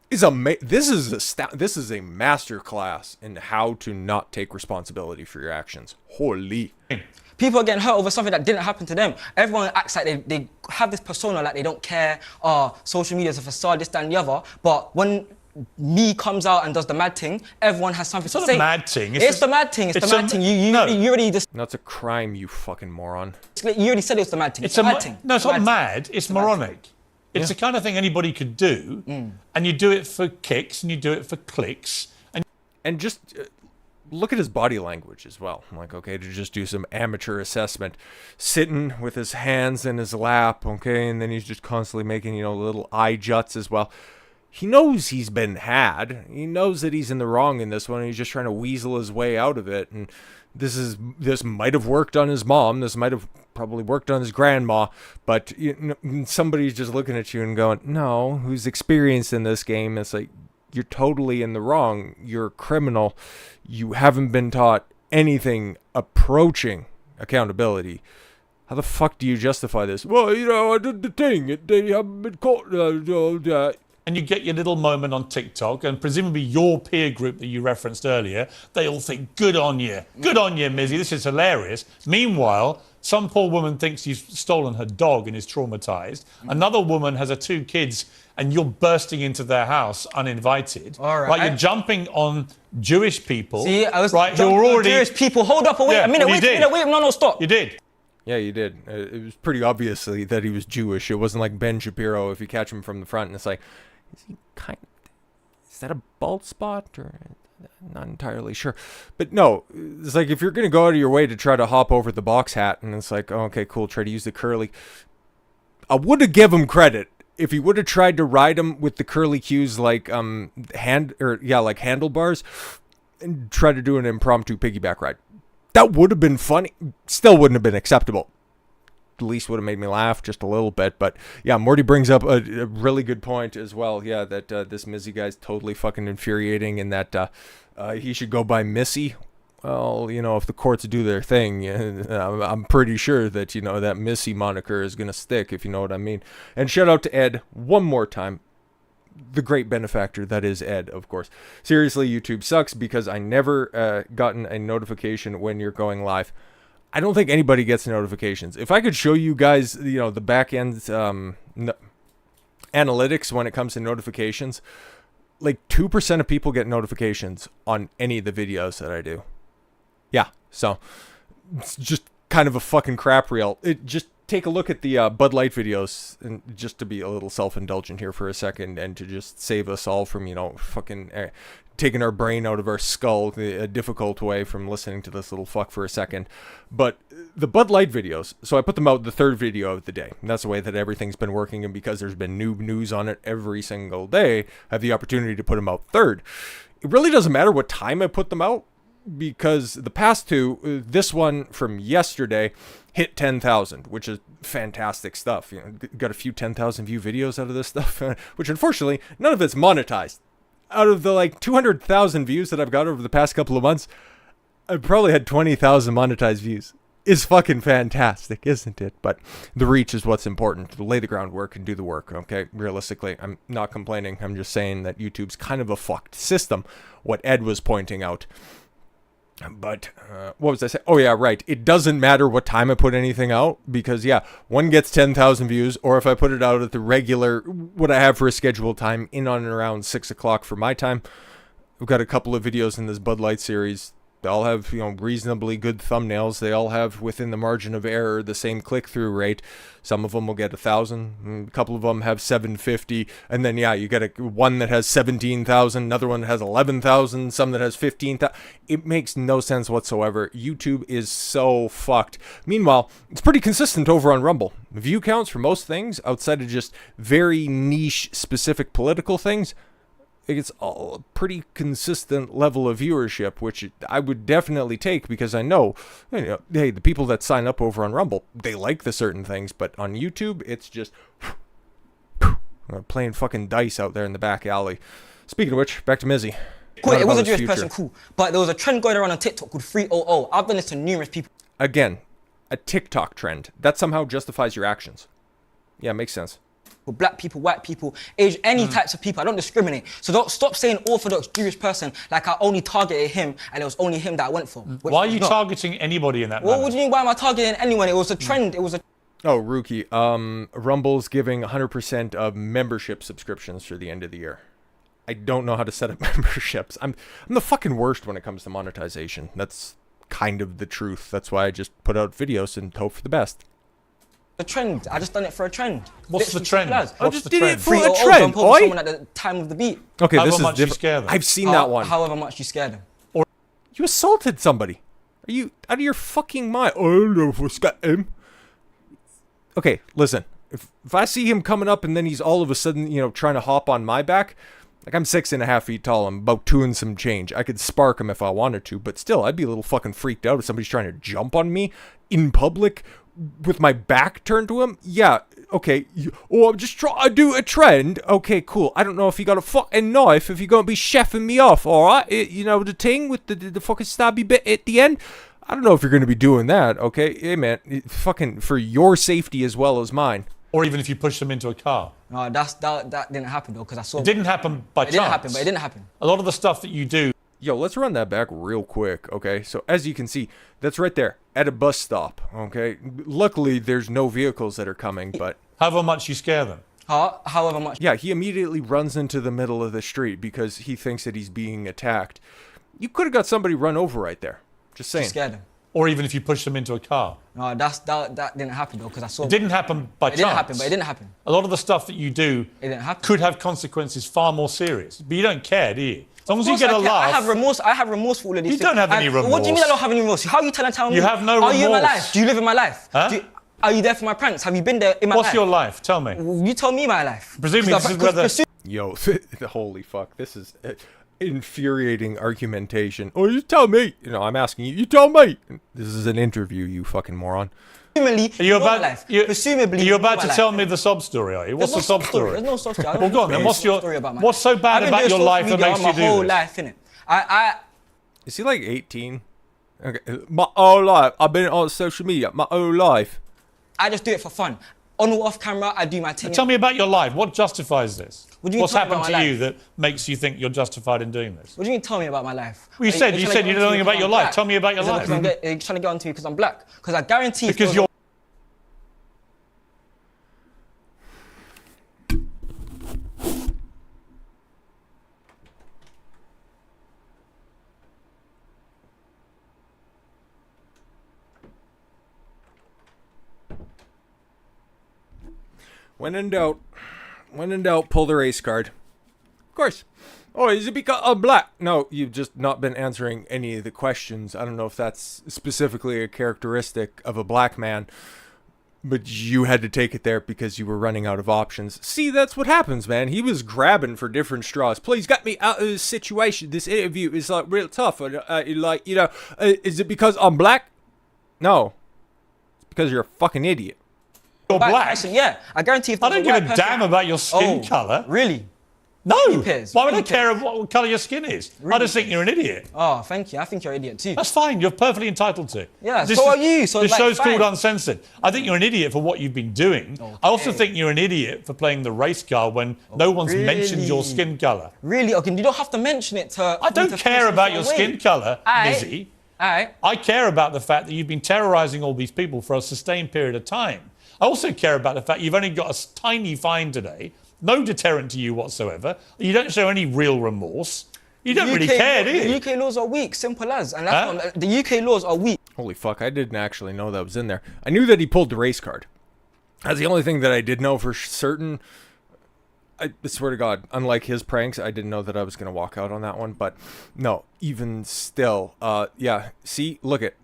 S1: This is a master class in how to not take responsibility for your actions. Holy.
S3: People are getting hurt over something that didn't happen to them. Everyone acts like they have this persona like they don't care. Social media is a facade, this, that, and the other. But when me comes out and does the mad thing, everyone has something to say.
S8: It's not a mad thing.
S3: It's the mad thing. It's the mad thing. You already
S1: That's a crime, you fucking moron.
S3: You already said it was the mad thing.
S8: It's a
S3: mad thing.
S8: No, it's not mad. It's moronic. It's the kind of thing anybody could do, and you do it for kicks and you do it for clicks.
S1: And just look at his body language as well. I'm like, okay, to just do some amateur assessment. Sitting with his hands in his lap, okay, and then he's just constantly making, little eye juts as well. He knows he's been had. He knows that he's in the wrong in this one. And he's just trying to weasel his way out of it. And this might have worked on his mom. This might have probably worked on his grandma. But somebody's just looking at you and going, no, who's experienced in this game? It's like, you're totally in the wrong. You're a criminal. You haven't been taught anything approaching accountability. How the fuck do you justify this? Well, I did the thing. They haven't been caught.
S8: And you get your little moment on TikTok, and presumably your peer group that you referenced earlier, they all think, good on you. Good on you, Mizzy. This is hilarious. Meanwhile, some poor woman thinks you've stolen her dog and is traumatized. Another woman has her 2 kids, and you're bursting into their house uninvited.
S3: All right.
S8: You're jumping on Jewish people.
S3: See, I was
S8: who are already
S3: Jewish people. Hold up, wait a minute, wait a minute, no, stop.
S8: You did.
S1: Yeah, you did. It was pretty obviously that he was Jewish. It wasn't like Ben Shapiro if you catch him from the front and it's like, is that a bald spot or not entirely sure. But no, it's like if you're going to go out of your way to try to hop over the box hat and it's like, oh, okay, cool, try to use the curly. I would have given him credit if he would have tried to ride him with the curly cues like like handlebars and try to do an impromptu piggyback ride. That would have been funny. Still wouldn't have been acceptable. At least would have made me laugh just a little bit. But yeah, Morty brings up a really good point as well. Yeah, that this Mizzy guy's totally fucking infuriating and that he should go by Missy. Well, if the courts do their thing, I'm pretty sure that, that Missy moniker is going to stick, if you know what I mean. And shout out to Ed one more time. The great benefactor that is Ed, of course. Seriously, YouTube sucks because I never gotten a notification when you're going live. I don't think anybody gets notifications. If I could show you guys, the back end analytics when it comes to notifications, like 2% of people get notifications on any of the videos that I do. Yeah, so it's just kind of a fucking crap reel. Just take a look at the Bud Light videos, and just to be a little self-indulgent here for a second, and to just save us all from, fucking taking our brain out of our skull a difficult way from listening to this little fuck for a second. But the Bud Light videos, so I put them out the 3rd video of the day. And that's the way that everything's been working, and because there's been new news on it every single day, I have the opportunity to put them out 3rd. It really doesn't matter what time I put them out, because the past 2, this one from yesterday hit 10,000, which is fantastic stuff. Got a few 10,000 view videos out of this stuff, which unfortunately none of it's monetized. Out of the 200,000 views that I've got over the past couple of months, I've probably had 20,000 monetized views. is fucking fantastic, isn't it? But the reach is what's important. Lay the groundwork and do the work, okay? Realistically, I'm not complaining. I'm just saying that YouTube's kind of a fucked system, what Ed was pointing out. But, what was I saying? Oh, yeah, right. It doesn't matter what time I put anything out because, yeah, one gets 10,000 views, or if I put it out at the regular, what I have for a scheduled time, in on and around 6 o'clock for my time. We've got a couple of videos in this Bud Light series. They all have, reasonably good thumbnails. They all have, within the margin of error, the same click-through rate. Some of them will get 1,000. A couple of them have 750. And then, yeah, you get one that has 17,000. Another one that has 11,000. Some that has 15,000. It makes no sense whatsoever. YouTube is so fucked. Meanwhile, it's pretty consistent over on Rumble. View counts for most things, outside of just very niche, specific political things, it's all a pretty consistent level of viewership, which I would definitely take because I know, hey, the people that sign up over on Rumble, they like the certain things, but on YouTube, it's just playing fucking dice out there in the back alley. Speaking of which, back to Mizzy.
S3: Cool, it was a Jewish person, cool, but there was a trend going around on TikTok called 300. I've done this to numerous people.
S1: Again, a TikTok trend. That somehow justifies your actions. Yeah, makes sense.
S3: Black people, white people, age, any types of people. I don't discriminate. So don't stop saying Orthodox Jewish person like I only targeted him and it was only him that I went for.
S8: Why are you targeting anybody in that manner?
S3: What do you mean, why am I targeting anyone? It was a trend. It was a...
S1: Oh, Rookie. Rumble's giving 100% of membership subscriptions for the end of the year. I don't know how to set up memberships. I'm the fucking worst when it comes to monetization. That's kind of the truth. That's why I just put out videos and hope for the best.
S3: A trend. I just done it for a trend.
S8: What's the trend?
S1: I just did it for a trend.
S3: Jump over someone at the time of the beat.
S1: Okay,
S8: however
S1: this is
S8: much you
S1: different.
S8: scare them.
S1: I've seen that one.
S3: However much you scare them.
S1: Or you assaulted somebody. Are you out of your fucking mind? I don't know if we scared him. Okay, listen. If I see him coming up and then he's all of a sudden, trying to hop on my back, like I'm 6.5 feet tall, I'm about 2 and some change. I could spark him if I wanted to, but still, I'd be a little fucking freaked out if somebody's trying to jump on me in public with my back turned to him. Yeah, okay. I'm just trying to do a trend. Okay, cool. I don't know if you got a fucking knife, if you're gonna be chefing me off, alright? The thing with the fucking stabby bit at the end. I don't know if you're gonna be doing that, okay? Hey, man, fucking for your safety as well as mine.
S8: Or even if you push them into a car.
S3: No, that didn't happen, though, because I saw...
S8: It didn't happen by chance.
S3: It didn't happen, but it didn't happen.
S8: A lot of the stuff that you do...
S1: Yo, let's run that back real quick, okay? So, as you can see, that's right there, at a bus stop, okay? Luckily, there's no vehicles that are coming, but...
S8: However much you scare them.
S3: However much...
S1: Yeah, he immediately runs into the middle of the street because he thinks that he's being attacked. You could have got somebody run over right there. Just saying.
S3: You scared them.
S8: Or even if you push them into a car.
S3: No, that didn't happen, though, because I saw...
S8: It didn't happen by chance.
S3: It didn't happen, but it didn't happen.
S8: A lot of the stuff that you do could have consequences far more serious. But you don't care, do you? As long as you get a laugh...
S3: I have remorse for all of these things.
S8: You don't have any remorse.
S3: What do you mean I don't have any remorse? How are you trying to tell me?
S8: You have no remorse.
S3: Are you in my life? Do you live in my life?
S8: Huh?
S3: Are you there for my pranks? Have you been there in my life?
S8: What's your life? Tell me.
S3: You tell me my life.
S8: Presumably this is whether...
S1: Yo, holy fuck, this is infuriating argumentation. Oh, you tell me. I'm asking you. You tell me. This is an interview, you fucking moron.
S3: Presumably,
S8: are you about to tell me the sob story, are you? What's the sob story?
S3: There's no sob story.
S8: Well, go on then. What's so bad about your life that makes you do this?
S3: My whole life, innit?
S1: Is he like 18? Okay, my whole life. I've been on social media my whole life.
S3: I just do it for fun. On or off camera, I do my thing.
S8: Tell me about your life. What justifies this?
S3: What's
S8: happened to you that makes you think you're justified in doing this?
S3: What do you mean tell me about my life?
S8: Well, you said you know nothing about your life. Tell me about your life.
S3: You're trying to get onto me because I'm black. Because I guarantee...
S8: Because you're...
S1: When in doubt, pull the race card. Of course. Oh, is it because I'm black? No, you've just not been answering any of the questions. I don't know if that's specifically a characteristic of a black man, but you had to take it there because you were running out of options. See, that's what happens, man. He was grabbing for different straws. Please get me out of this situation. This interview is like real tough. Is it because I'm black? No. It's because you're a fucking idiot.
S8: You're black?
S3: Person, yeah, I guarantee if
S8: I don't give a damn about your skin colour.
S3: Really?
S8: No.
S3: Piers.
S8: Why would I
S3: Really,
S8: care what colour your skin is? I just think you're an idiot.
S3: Oh, thank you. I think you're an idiot too.
S8: That's fine. You're perfectly entitled to.
S3: Yeah, so are you. So
S8: this
S3: like,
S8: show's
S3: fine.
S8: called Uncensored. I think you're an idiot for what you've been doing.
S3: Okay.
S8: I also think you're an idiot for playing the race card when no one's mentioned your skin colour.
S3: Really? Okay, you don't have to mention it to...
S8: I don't care about your skin colour, Mizzy. I care about the fact that you've been terrorising all these people for a sustained period of time. I also care about the fact you've only got a tiny fine today, no deterrent to you whatsoever. You don't show any real remorse. You don't really care, do you?
S3: The UK laws are weak, simple as. And that's not, the UK laws are weak.
S1: Holy fuck, I didn't actually know that was in there. I knew that he pulled the race card. That's the only thing that I did know for certain. I swear to God, unlike his pranks, I didn't know that I was going to walk out on that one. But no, even still, yeah, see, look at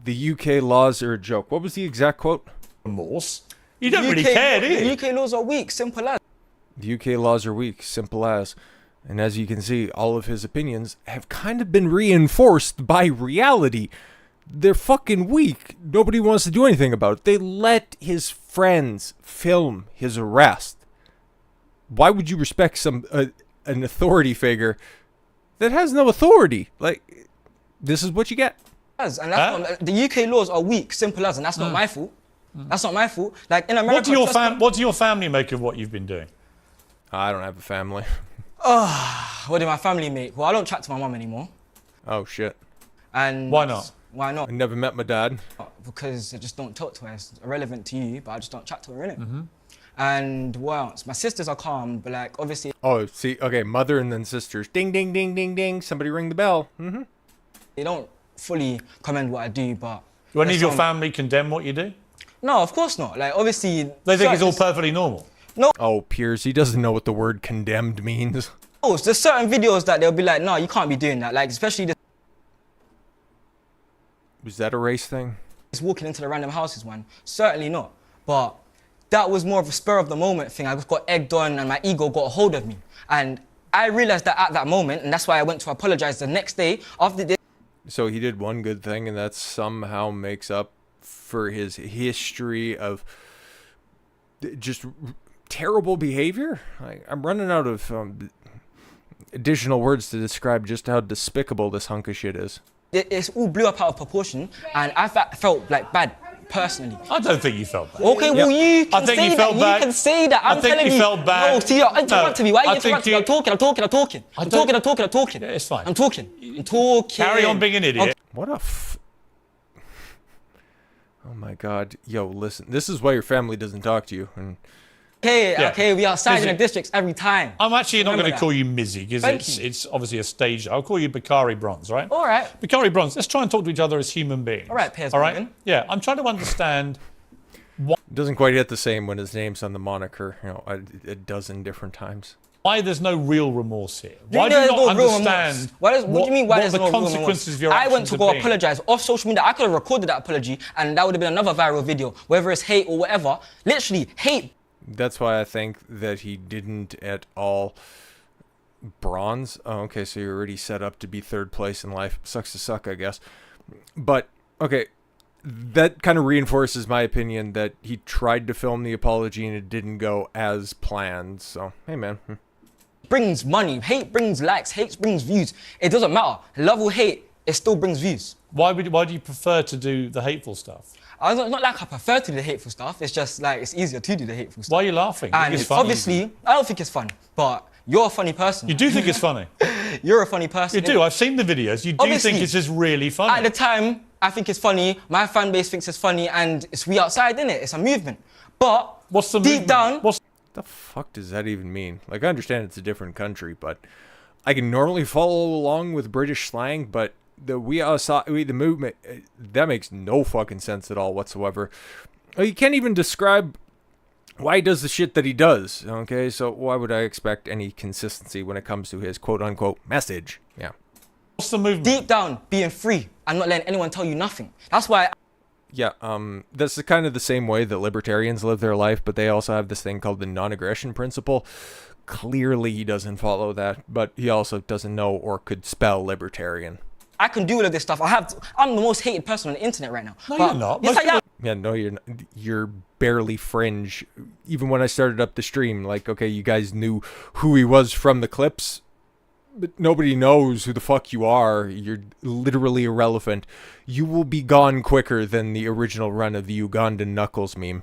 S1: the UK laws are a joke. What was the exact quote?
S8: Remorse. You don't really care, do you?
S3: The UK laws are weak, simple as.
S1: The UK laws are weak, simple as. And as you can see, all of his opinions have kind of been reinforced by reality. They're fucking weak. Nobody wants to do anything about it. They let his friends film his arrest. Why would you respect an authority figure that has no authority? Like, this is what you get.
S3: And that's not, the UK laws are weak, simple as, and that's not my fault. That's not my fault. Like in America,
S8: what do your family make of what you've been doing?
S1: I don't have a family.
S3: What did my family make? Well, I don't chat to my mum anymore.
S1: Oh shit.
S3: And
S8: why not?
S3: Why not?
S1: I never met my dad.
S3: Because I just don't talk to her. It's irrelevant to you, but I just don't chat to her, innit? And what else? My sisters are calm, but like obviously.
S1: Oh, see, okay, mother and then sisters. Ding, ding, ding, ding, ding. Somebody ring the bell.
S3: They don't fully commend what I do, but.
S8: Do any of your family condemn what you do?
S3: No, of course not. Like obviously.
S8: They think it's all perfectly normal.
S3: No.
S1: Oh, Piers, he doesn't know what the word condemned means.
S3: Oh, there's certain videos that they'll be like, no, you can't be doing that. Like especially this.
S1: Was that a race thing?
S3: It's walking into the random houses one. Certainly not. But that was more of a spur of the moment thing. I just got egged on and my ego got a hold of me. And I realized that at that moment, and that's why I went to apologize the next day after this.
S1: So he did one good thing, and that somehow makes up for his history of just terrible behavior. I'm running out of additional words to describe just how despicable this hunk of shit is.
S3: It's all blew up out of proportion, and I felt like bad. Personally,
S8: I don't think you felt bad.
S3: Okay, well you can say that. You can say that. I'm telling you.
S8: I think you felt bad.
S3: No, see, you're interrupting me. Why are you interrupting me? I'm talking.
S8: Yeah, it's fine.
S3: I'm talking.
S8: Carry on being an idiot.
S1: What a oh my God. Yo, listen. This is why your family doesn't talk to you. And
S3: Okay, we are outside in the districts every time.
S8: I'm actually not going to call you Mizzy because it's obviously a stage. I'll call you Bakari Bronze, right?
S3: All right.
S8: Bakari Bronze, let's try and talk to each other as human beings.
S3: All right, Piers
S8: All right?
S3: Morgan.
S8: Yeah, I'm trying to understand
S1: it doesn't quite hit the same when his name's on the moniker, a dozen different times.
S8: Why there's no real remorse here? Why do you not understand
S3: what do you mean why there's
S8: the
S3: no
S8: consequences of your actions
S3: I went to go apologise off social media. I could have recorded that apology and that would have been another viral video, whether it's hate or whatever. Literally, hate.
S1: That's why I think that he didn't at all. Bronze? Oh, okay, so you're already set up to be third place in life. Sucks to suck, I guess. But, okay, that kind of reinforces my opinion that he tried to film the apology and it didn't go as planned. So, hey, man.
S3: Brings money. Hate brings likes. Hate brings views. It doesn't matter. Love or hate, it still brings views.
S8: Why do you prefer to do the hateful stuff?
S3: It's not like I prefer to do the hateful stuff. It's just like it's easier to do the hateful stuff.
S8: Why are you laughing?
S3: And it's obviously, I don't think it's fun, but you're a funny person.
S8: You do think it's funny?
S3: You're a funny person.
S8: You do. I've seen the videos. You do
S3: Obviously,
S8: think it's just really funny.
S3: At the time, I think it's funny. My fan base thinks it's funny, and it's we outside, innit? It's a movement. But
S8: what's the
S3: deep
S8: movement?
S3: down,
S1: The fuck does that even mean? Like, I understand it's a different country, but I can normally follow along with British slang, but the movement, that makes no fucking sense at all whatsoever. You can't even describe why he does the shit that he does, okay? So why would I expect any consistency when it comes to his quote-unquote message? Yeah.
S8: What's the movement?
S3: Deep down, being free and not letting anyone tell you nothing. That's why...
S1: Yeah, that's kind of the same way that libertarians live their life, but they also have this thing called the non-aggression principle. Clearly he doesn't follow that, but he also doesn't know or could spell libertarian.
S3: I can do all of this stuff. I'm the most hated person on the internet right now.
S8: No, you're not.
S3: Yes, I am.
S1: Yeah, no, you're not. You're barely fringe. Even when I started up the stream, like, okay, you guys knew who he was from the clips, but nobody knows who the fuck you are. You're literally irrelevant. You will be gone quicker than the original run of the Ugandan Knuckles meme.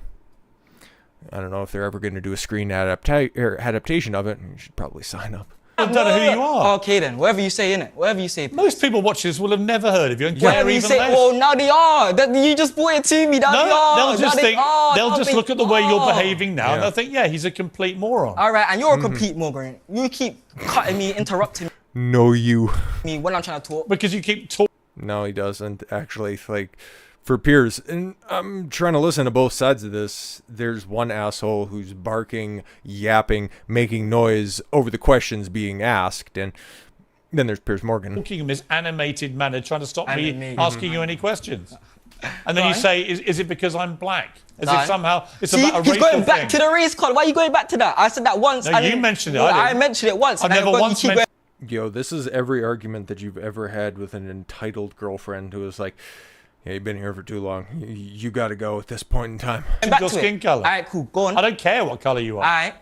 S1: I don't know if they're ever going to do a screen adaptation of it. You should probably sign up.
S8: I don't know who you are.
S3: Okay then, whatever you say, innit? Whatever you say.
S8: Most people watching this will have never heard of you and care
S3: Whatever you
S8: even
S3: say,
S8: less.
S3: well, now they are. You just brought it to me. Now they are.
S8: They'll just
S3: Now
S8: think, they'll
S3: now
S8: just
S3: they
S8: look at the way you're
S3: are.
S8: behaving now and they'll think, yeah, he's a complete moron.
S3: All right, and you're a complete moron. You keep cutting me, interrupting
S1: No, you.
S3: me when I'm trying to talk.
S8: Because you keep talking.
S1: No, he doesn't. Actually, like, for Piers, and I'm trying to listen to both sides of this, there's one asshole who's barking, yapping, making noise over the questions being asked, and then there's Piers Morgan.
S8: Talking in this animated manner, trying to stop me
S3: Animated.
S8: asking you any questions. And then you say, is it because I'm black? As
S3: Right.
S8: if somehow it's
S3: See,
S8: about a
S3: he's
S8: racial
S3: going back
S8: thing.
S3: to the race card. Why are you going back to that? I said that once.
S8: No,
S3: and
S8: you
S3: then-
S8: mentioned it,
S3: Well,
S8: I
S3: I
S8: didn't.
S3: mentioned it once.
S8: I've
S3: and
S8: never
S3: then
S8: once
S3: you keep
S8: mentioned.
S1: Yo, this is every argument that you've ever had with an entitled girlfriend who is like, yeah, you've been here for too long. You got to go at this point in time.
S3: going back
S8: your
S3: to
S8: skin
S3: it.
S8: colour.
S3: All right, cool. Go on.
S8: I don't care what colour you are.
S3: All right.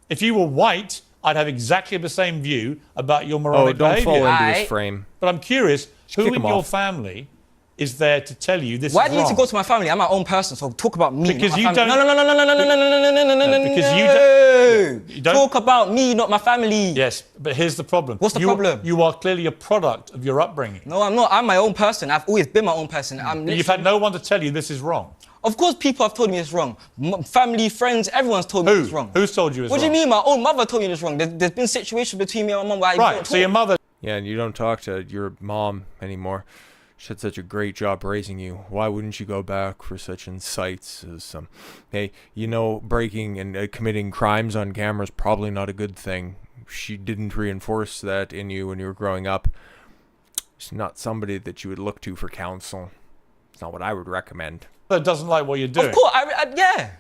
S8: If you were white, I'd have exactly the same view about your
S1: Oh,
S8: moronic
S1: don't
S8: behaviour.
S1: fall into
S3: Aight.
S1: his frame.
S8: But I'm curious, who
S1: kick
S8: in
S1: him
S8: your
S1: off.
S8: family is there to tell you this
S3: Why
S8: is
S3: do you need
S8: wrong?
S3: to go to my family? I'm my own person, so talk about me.
S8: Because
S3: not my
S8: you
S3: family.
S8: don't-
S3: No, no, no, no, no, no, no, no, no, no, no, no, no, no,
S8: because you
S3: no.
S8: you don't-
S3: Talk about me, not my family.
S8: Yes, but here's the problem.
S3: What's the problem?
S8: You are clearly a product of your upbringing.
S3: No, I'm not. I'm my own person. I've always been my own person.
S8: You've had no one to tell you this is wrong.
S3: Of course, people have told me it's wrong. Family, friends, everyone's told me it's wrong.
S8: Who's told you it's
S3: What
S8: wrong?
S3: do you mean? My own mother told me it's wrong. There's been situations between me and my mum where I
S8: Right,
S3: don't
S8: so your
S3: talk.
S8: mother...
S1: Yeah, and you don't talk to your mom anymore. She had such a great job raising you. Why wouldn't you go back for such insights as some, hey, you know, breaking and committing crimes on camera is probably not a good thing. She didn't reinforce that in you when you were growing up. She's not somebody that you would look to for counsel. It's not what I would recommend.
S8: doesn't like what you're doing.
S3: Of course, yeah.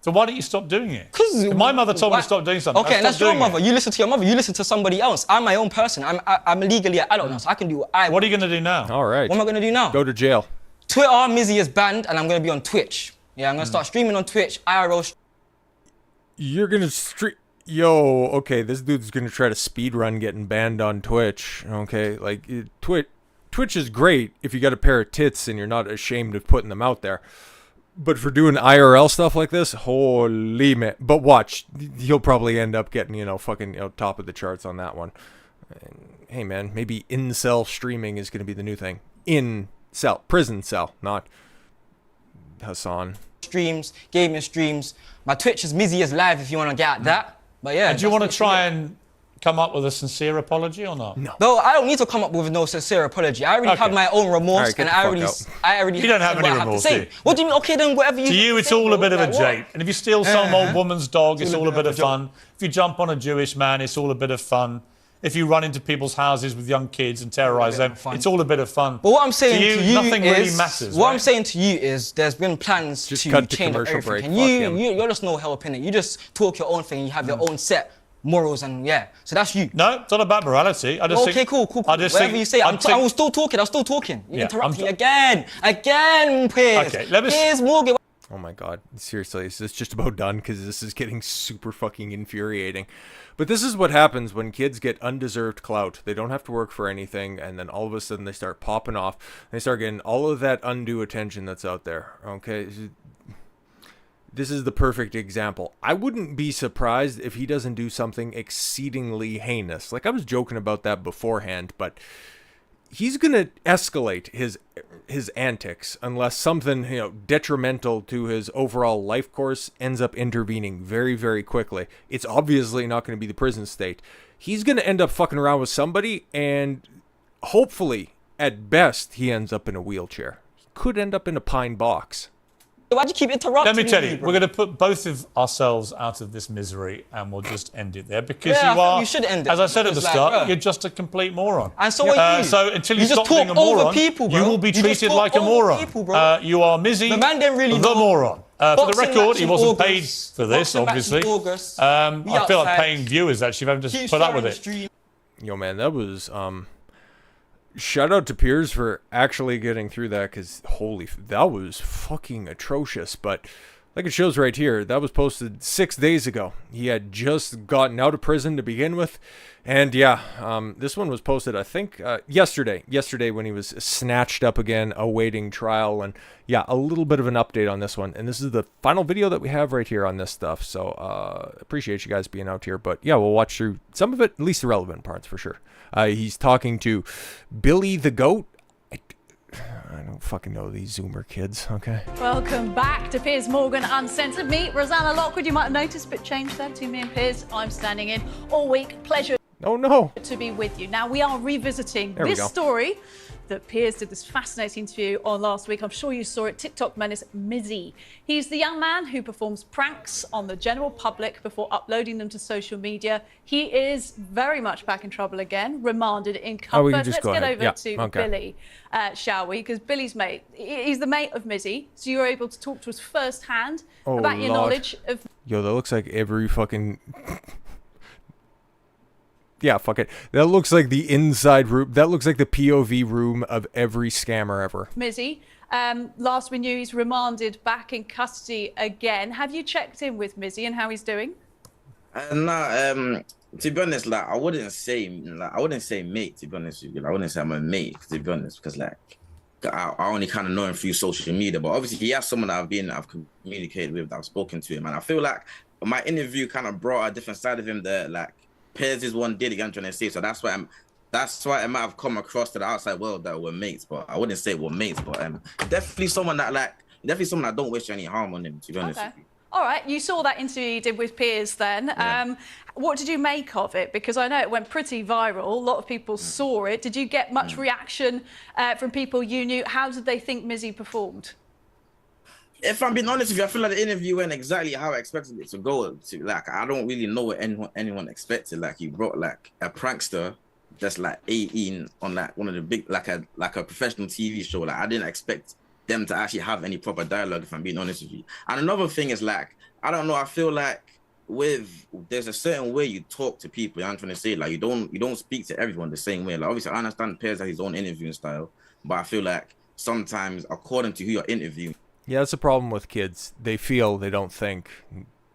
S8: So why don't you stop doing it?
S3: 'Cause
S8: If my mother told me to stop doing something,
S3: Okay,
S8: I
S3: and that's
S8: stopped
S3: your
S8: doing
S3: mother.
S8: it.
S3: You listen to your mother. You listen to somebody else. I'm my own person. I'm legally an adult now, so I can do what I want.
S8: What are you going to do now?
S1: All right.
S3: What am I going to do now?
S1: Go to jail.
S3: Twitter, Mizzy is banned, and I'm going to be on Twitch. Yeah, I'm going to start streaming on Twitch, IRL.
S1: You're going to stream... Yo, okay, this dude's going to try to speedrun getting banned on Twitch. Okay, like, Twitch is great if you got a pair of tits and you're not ashamed of putting them out there. But for doing IRL stuff like this, holy man. But watch, you'll probably end up getting, fucking, top of the charts on that one. And, hey, man, maybe incel streaming is going to be the new thing. In-cell. Prison cell, not Hassan.
S3: Streams, gaming streams. My Twitch is Mizzy is live if you want to get at that. But yeah.
S8: And do you want to try and come up with a sincere apology or not?
S3: No, I don't need to come up with no sincere apology. I already
S8: Okay.
S3: have my own remorse,
S1: All right, get
S3: and
S1: the
S3: I already.
S8: You don't have
S3: said
S8: any
S3: what I
S8: remorse,
S3: to say.
S8: do you?
S3: What do you mean? Okay, then whatever you.
S8: To you, it's
S3: say,
S8: all a bit of a
S3: like, what?
S8: jape. And if you steal some old woman's dog, it's all a bit of fun. If you jump on a Jewish man, it's all a bit of fun. If you run into people's houses with young kids and terrorise them,
S3: fun.
S8: it's all a bit of fun.
S3: But what I'm saying
S8: to you, nothing
S3: is,
S8: really matters.
S3: What
S8: right?
S3: I'm saying to you is, there's been plans
S1: Just
S3: to
S1: cut to
S3: change up
S1: commercial
S3: everything.
S1: break.
S3: And
S1: Fuck him.
S3: you're just no help in it. You just talk your own thing. And you have your own set morals, and yeah. So that's you.
S8: No, it's not about morality. I just
S3: Okay,
S8: think,
S3: cool.
S8: I just
S3: Whatever
S8: think,
S3: you say,
S8: I
S3: I'm
S8: think-
S3: still talking. I'm still talking. You
S8: Yeah,
S3: interrupt
S8: I'm
S3: me again, Piers.
S8: Okay, let me
S3: Piers Morgan.
S1: Oh my god, seriously, is this just about done? Because this is getting super fucking infuriating. But this is what happens when kids get undeserved clout. They don't have to work for anything, and then all of a sudden they start popping off. They start getting all of that undue attention that's out there, okay? This is the perfect example. I wouldn't be surprised if he doesn't do something exceedingly heinous. Like, I was joking about that beforehand, but he's going to escalate his antics unless something, detrimental to his overall life course ends up intervening very, very quickly. It's obviously not going to be the prison state. He's going to end up fucking around with somebody, and hopefully, at best, he ends up in a wheelchair. He could end up in a pine box.
S3: Why'd you keep interrupting
S8: Let me tell
S3: me,
S8: you,
S3: bro?
S8: we're going to put both of ourselves out of this misery and we'll just end it there because
S3: Yeah, I
S8: you are,
S3: think you should end it,
S8: as I said at the
S3: because, like,
S8: start,
S3: bro.
S8: you're just a complete moron.
S3: And so are you.
S8: So until you,
S3: You just
S8: stop being a
S3: talk over
S8: moron,
S3: people, bro.
S8: you will be
S3: You just
S8: treated
S3: talk
S8: like a
S3: over
S8: moron.
S3: people, bro.
S8: You are Mizzy,
S3: The man didn't really
S8: the
S3: know.
S8: moron. For the
S3: Boxing
S8: record,
S3: match
S8: he
S3: in
S8: wasn't paid
S3: August.
S8: for this,
S3: Boxing match in
S8: obviously.
S3: August.
S8: I
S3: We
S8: feel like
S3: outside.
S8: paying viewers, actually, if I'm just
S3: Keep
S8: put up
S3: sharing
S8: with
S3: the
S8: it.
S3: stream.
S1: Yo, man, that was, shout out to Piers for actually getting through that, because, that was fucking atrocious, but Like it shows right here, that was posted 6 days ago. He had just gotten out of prison to begin with. And yeah, this one was posted, I think, yesterday when he was snatched up again, awaiting trial. And yeah, a little bit of an update on this one. And this is the final video that we have right here on this stuff. So appreciate you guys being out here. But yeah, we'll watch through some of it, at least the relevant parts for sure. He's talking to Billy the Goat. I don't fucking know these Zoomer kids, okay?
S9: Welcome back to Piers Morgan Uncensored. Meet Rosanna Lockwood. You might have noticed, but changed that to me and Piers. I'm standing in all week. Pleasure.
S1: Oh no.
S9: To be with you. Now we are revisiting this story that Piers did this fascinating interview on last week. I'm sure you saw it. TikTok menace Mizzy. He's the young man who performs pranks on the general public before uploading them to social media. He is very much back in trouble again, remanded in comfort. Let's get over to Billy, shall we? Because Billy's mate, he's the mate of Mizzy, so you're able to talk to us firsthand about your knowledge of...
S1: Yo, that looks like every fucking... Yeah, fuck it. That looks like the inside room. That looks like the POV room of every scammer ever.
S9: Mizzy, last we knew, he's remanded back in custody again. Have you checked in with Mizzy and how he's doing?
S10: To be honest, like I wouldn't say mate. To be honest with you, I wouldn't say I'm a mate. To be honest, because like I only kind of know him through social media. But obviously, he has someone that I've communicated with, that I've spoken to him, and I feel like my interview kind of brought a different side of him that like. Piers is one did it, I'm trying to say, so that's why it might have come across to the outside world that we're mates, but I wouldn't say we're mates, but definitely someone that don't wish any harm on him, to be honest with you.
S9: All right, you saw that interview you did with Piers then. Yeah. What did you make of it? Because I know it went pretty viral. A lot of people saw it. Did you get much reaction from people you knew? How did they think Mizzy performed?
S10: If I'm being honest with you, I feel like the interview went exactly how I expected it to go. Like, I don't really know what anyone expected. Like, you brought like a prankster that's like 18 on like one of the big, like a professional TV show. Like, I didn't expect them to actually have any proper dialogue, if I'm being honest with you. And another thing is like, I don't know, I feel like there's a certain way you talk to people. I'm trying to say, like, you don't speak to everyone the same way. Like, obviously I understand Piers has his own interviewing style, but I feel like sometimes according to who you're interviewing.
S1: Yeah, that's a problem with kids. They feel, they don't think.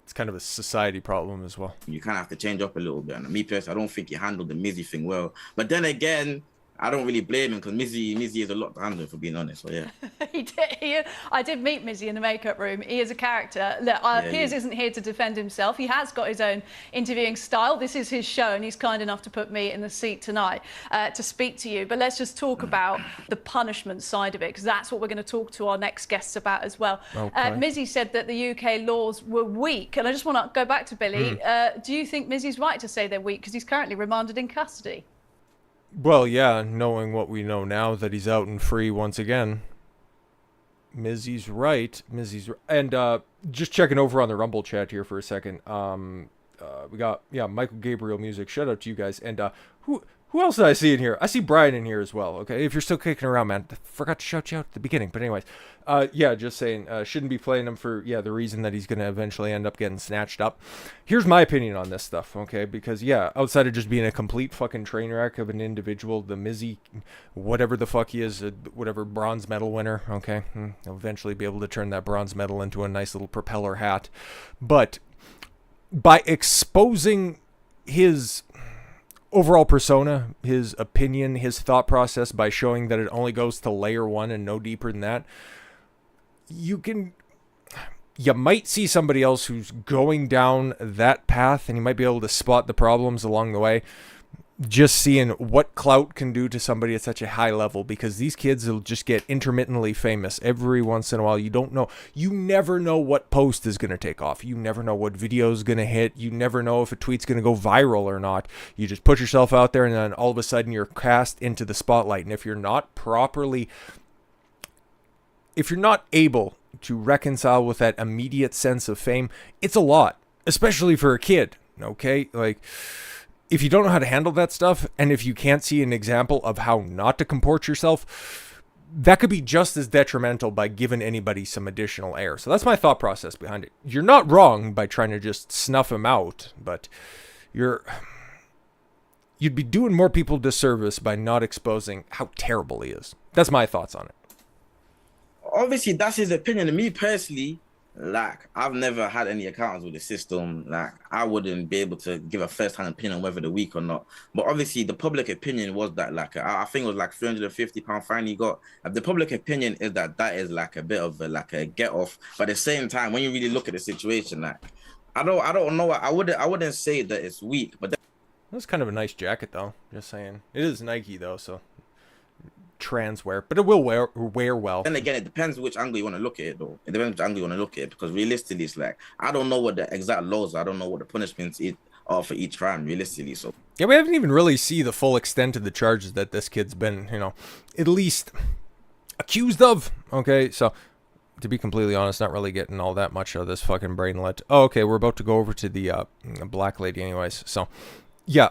S1: It's kind of a society problem as well.
S10: You kind of have to change up a little bit. And me personally, I don't think he handled the Mizzy thing well. But then again, I don't really blame him because Mizzy is a lot to handle, for being honest. So yeah.
S9: I did meet Mizzy in the makeup room. He is a character. Look, Piers isn't here to defend himself. He has got his own interviewing style. This is his show, and he's kind enough to put me in the seat tonight to speak to you. But let's just talk about the punishment side of it, because that's what we're going to talk to our next guests about as well. Okay. Mizzy said that the UK laws were weak, and I just want to go back to Billy. Do you think Mizzy's right to say they're weak because he's currently remanded in custody?
S1: Well, yeah, knowing what we know now that he's out and free once again. Mizzy's right. And just checking over on the Rumble chat here for a second. We got Michael Gabriel music. Shout out to you guys. And who else did I see in here? I see Brian in here as well. Okay, if you're still kicking around, man, I forgot to shout you out at the beginning. But anyways, yeah, just saying, shouldn't be playing him for the reason that he's gonna eventually end up getting snatched up. Here's my opinion on this stuff, okay? Because yeah, outside of just being a complete fucking train wreck of an individual, the Mizzy, whatever the fuck he is, whatever bronze medal winner, okay, he'll eventually be able to turn that bronze medal into a nice little propeller hat. But by exposing his overall persona, his opinion, his thought process, by showing that it only goes to layer 1 and no deeper than that, you might see somebody else who's going down that path, and you might be able to spot the problems along the way, just seeing what clout can do to somebody at such a high level, because these kids will just get intermittently famous every once in a while. You never know what post is going to take off. You never know what video is going to hit. You never know if a tweet's going to go viral or not. You just put yourself out there, and then all of a sudden you're cast into the spotlight. And if you're not able to reconcile with that immediate sense of fame, it's a lot, especially for a kid, okay? Like, if you don't know how to handle that stuff, and if you can't see an example of how not to comport yourself, that could be just as detrimental by giving anybody some additional air. So that's my thought process behind it. You're not wrong by trying to just snuff him out, but you'd be doing more people disservice by not exposing how terrible he is. That's my thoughts on it.
S10: Obviously, that's his opinion. And me personally, like, I've never had any encounters with the system. Like, I wouldn't be able to give a first-hand opinion on whether they're weak or not. But obviously, the public opinion was that, like, I think it was like £350 fine he got. The public opinion is that is like a bit of a get-off. But at the same time, when you really look at the situation, like, I don't know. I wouldn't say that it's weak, but
S1: that's kind of a nice jacket, though. Just saying, it is Nike though, so trans wear, but it will wear well.
S10: Then again, it depends which angle you want to look at it, though. It depends which angle you want to look at it, because realistically, it's like, I don't know what the exact laws are. I don't know what the punishments are for each crime, realistically. So
S1: yeah, we haven't even really see the full extent of the charges that this kid's been, at least accused of. Okay, so to be completely honest, not really getting all that much of this fucking brainlet. Oh, okay, we're about to go over to the black lady anyways. So yeah,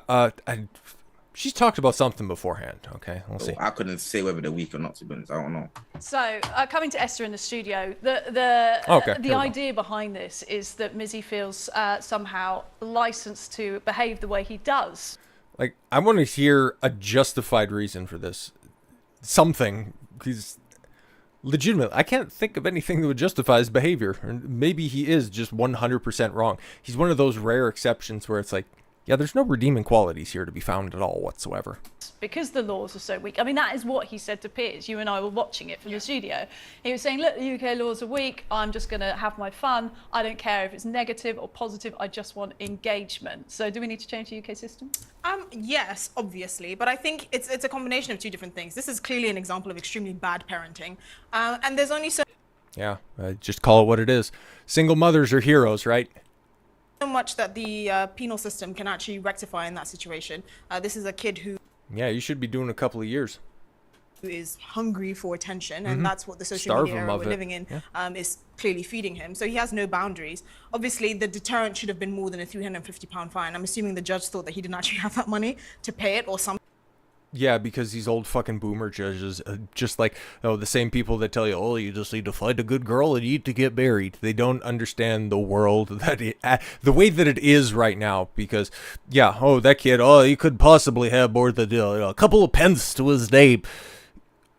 S1: she's talked about something beforehand. Okay, we'll see.
S10: I couldn't say whether they're weak or not, to be honest. I don't know.
S9: So, coming to Esther in the studio, the idea behind this is that Mizzy feels somehow licensed to behave the way he does.
S1: Like, I want to hear a justified reason for this. Something, because legitimately, I can't think of anything that would justify his behavior. Maybe he is just 100% wrong. He's one of those rare exceptions where it's like, yeah, there's no redeeming qualities here to be found at all whatsoever.
S9: Because the laws are so weak. I mean, that is what he said to Piers. You and I were watching it from the studio. He was saying, look, the UK laws are weak. I'm just going to have my fun. I don't care if it's negative or positive. I just want engagement. So do we need to change the UK system?
S11: Yes, obviously. But I think it's a combination of two different things. This is clearly an example of extremely bad parenting. And there's only so...
S1: Yeah, just call it what it is. Single mothers are heroes, right?
S11: So much that the penal system can actually rectify in that situation. This is a kid who...
S1: Yeah, you should be doing a couple of years.
S11: Who is hungry for attention, and that's what the social media era we're living in is clearly feeding him. So he has no boundaries. Obviously, the deterrent should have been more than a £350 fine. I'm assuming the judge thought that he didn't actually have that money to pay it or something.
S1: Yeah, because these old fucking boomer judges, just like, the same people that tell you, oh, you just need to find a good girl and eat to get married. They don't understand the world, the way that it is right now. Because, yeah, that kid, he could possibly have more than a couple of pence to his name.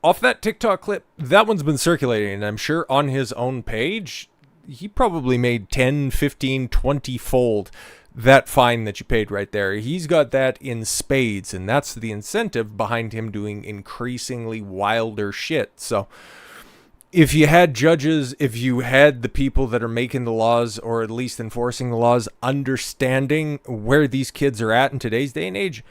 S1: Off that TikTok clip, that one's been circulating, and I'm sure on his own page, he probably made 10, 15, 20-fold that fine that you paid right there. He's got that in spades, and that's the incentive behind him doing increasingly wilder shit. So if you had judges, if you had the people that are making the laws, or at least enforcing the laws, understanding where these kids are at in today's day and age,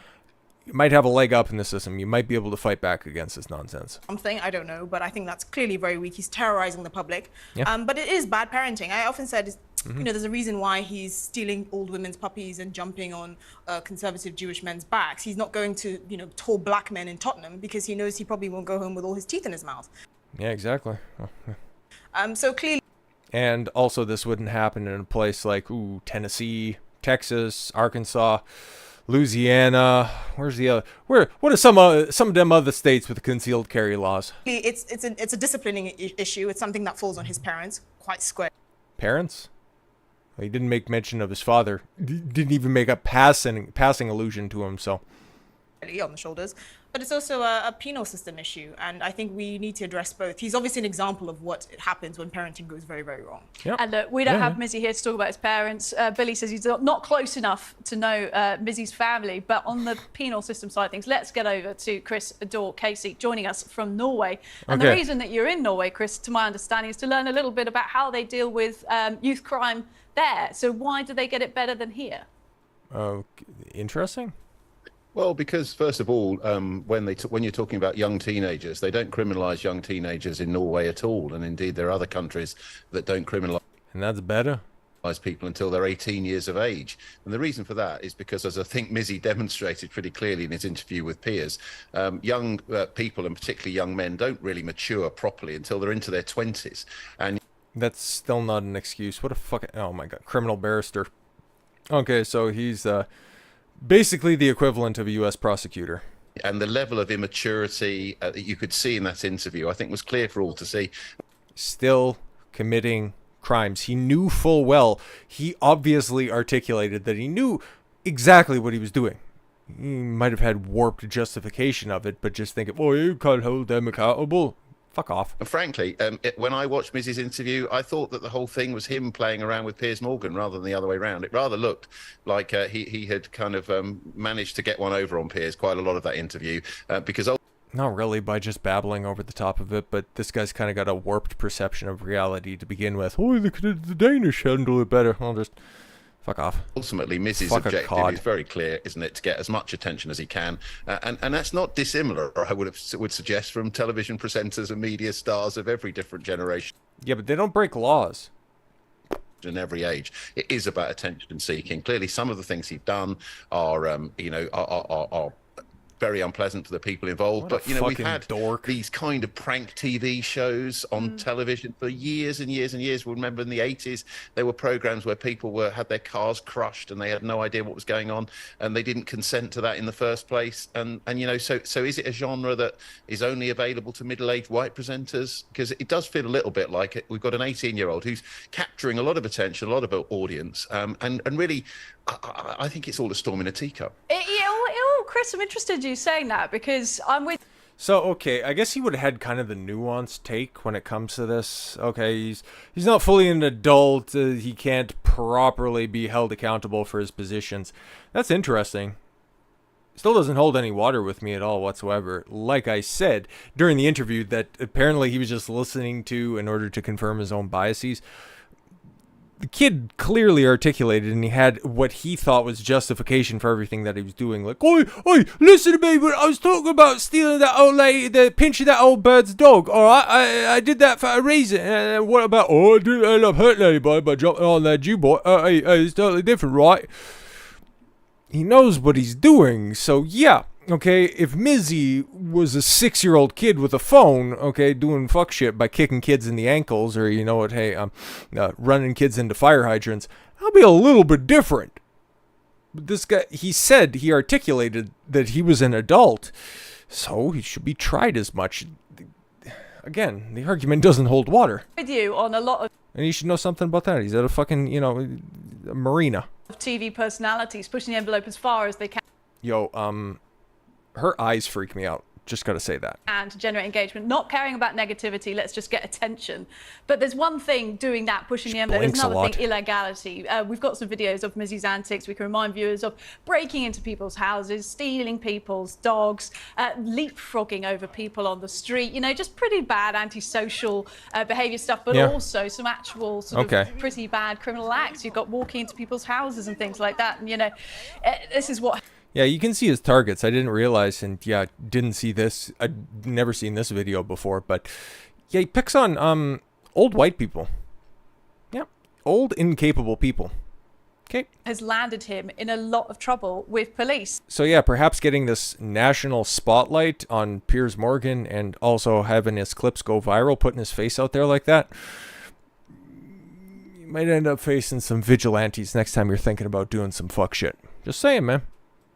S1: you might have a leg up in the system. You might be able to fight back against this nonsense.
S11: Something, I don't know, but I think that's clearly very weak. He's terrorizing the public.
S1: Yeah.
S11: But it is bad parenting. I often said, there's a reason why he's stealing old women's puppies and jumping on conservative Jewish men's backs. He's not going to, tall black men in Tottenham because he knows he probably won't go home with all his teeth in his mouth.
S1: Yeah, exactly.
S11: So clearly...
S1: And also this wouldn't happen in a place like, Tennessee, Texas, Arkansas, Louisiana. Where's the other? What are some of them other states with the concealed carry laws?
S11: It's a disciplining issue. It's something that falls on his parents, quite square.
S1: Parents? He didn't make mention of his father. Didn't even make a passing allusion to him. So
S11: on the shoulders, but it's also a penal system issue, and I think we need to address both. He's obviously an example of what happens when parenting goes very, very wrong.
S1: Yep.
S9: And look, we don't have Mizzy here to talk about his parents. Billy says he's not close enough to know Mizzy's family, but on the penal system side of things, let's get over to Chris Adore Casey joining us from Norway. And the reason that you're in Norway, Chris, to my understanding, is to learn a little bit about how they deal with youth crime there. So why do they get it better than here?
S1: Interesting.
S12: Well, because first of all, when you're talking about young teenagers, they don't criminalise young teenagers in Norway at all, and indeed there are other countries that don't criminalise.
S1: And that's better.
S12: People until they're 18 years of age. And the reason for that is because, as I think Mizzy demonstrated pretty clearly in his interview with Piers, young people, and particularly young men, don't really mature properly until they're into their 20s. And
S1: that's still not an excuse. What a fucking, oh my God, criminal barrister. Okay, so he's basically the equivalent of a U.S. prosecutor.
S12: And the level of immaturity that you could see in that interview, I think, was clear for all to see.
S1: Still committing crimes. He knew full well. He obviously articulated that he knew exactly what he was doing. He might have had warped justification of it, but just thinking, oh, you can't hold them accountable. Fuck off.
S12: And frankly, when I watched Mizzy's interview, I thought that the whole thing was him playing around with Piers Morgan rather than the other way around. It rather looked like he had kind of managed to get one over on Piers quite a lot of that interview because...
S1: Not really by just babbling over the top of it, but this guy's kind of got a warped perception of reality to begin with. Oh, the Danish handle it better. I'll just... Fuck off.
S12: Ultimately, Mizzy's objective is very clear, isn't it? To get as much attention as he can. And that's not dissimilar, I would suggest, from television presenters and media stars of every different generation.
S1: Yeah, but they don't break laws.
S12: In every age, it is about attention seeking. Clearly, some of the things he's done are, are very unpleasant for the people involved. But, we've had these kind of prank TV shows on television for years and years and years. We remember in the 80s, there were programs where people had their cars crushed and they had no idea what was going on and they didn't consent to that in the first place. And so is it a genre that is only available to middle-aged white presenters? Because it does feel a little bit like we've got an 18-year-old who's capturing a lot of attention, a lot of audience. And really, I think it's all a storm in a teacup.
S9: Chris, I'm interested in you saying that because I'm with...
S1: So, okay, I guess he would have had kind of the nuanced take when it comes to this. Okay, he's not fully an adult. He can't properly be held accountable for his positions. That's interesting. Still doesn't hold any water with me at all whatsoever. Like I said during the interview that apparently he was just listening to in order to confirm his own biases. The kid clearly articulated, and he had what he thought was justification for everything that he was doing. Like, oi, listen to me, when I was talking about stealing that old lady, the pinching that old bird's dog. All right, I did that for a reason. What about, I didn't end up hurting anybody by jumping on that Jew-boy. Hey, it's totally different, right? He knows what he's doing, so yeah. Okay, if Mizzy was a 6-year-old kid with a phone, okay, doing fuck shit by kicking kids in the ankles or, running kids into fire hydrants, that'll be a little bit different. But this guy, he articulated that he was an adult, so he should be tried as much. Again, the argument doesn't hold water.
S9: With you on a lot of...
S1: And you should know something about that. He's at a fucking, a marina.
S9: TV personalities pushing the envelope as far as they can.
S1: Her eyes freak me out. Just got to say that.
S9: And to generate engagement, not caring about negativity, let's just get attention. But there's one thing doing that, pushing the envelope. There's another thing, illegality. We've got some videos of Mizzy's antics. We can remind viewers of breaking into people's houses, stealing people's dogs, leapfrogging over people on the street. Just pretty bad antisocial behaviour stuff, but also some actual sort of pretty bad criminal acts. You've got walking into people's houses and things like that. And, this is what...
S1: Yeah, you can see his targets. I didn't realize, and didn't see this. I'd never seen this video before, but yeah, he picks on old white people. Yeah, old incapable people. Okay.
S9: Has landed him in a lot of trouble with police.
S1: So yeah, perhaps getting this national spotlight on Piers Morgan and also having his clips go viral, putting his face out there like that, you might end up facing some vigilantes next time you're thinking about doing some fuck shit. Just saying, man.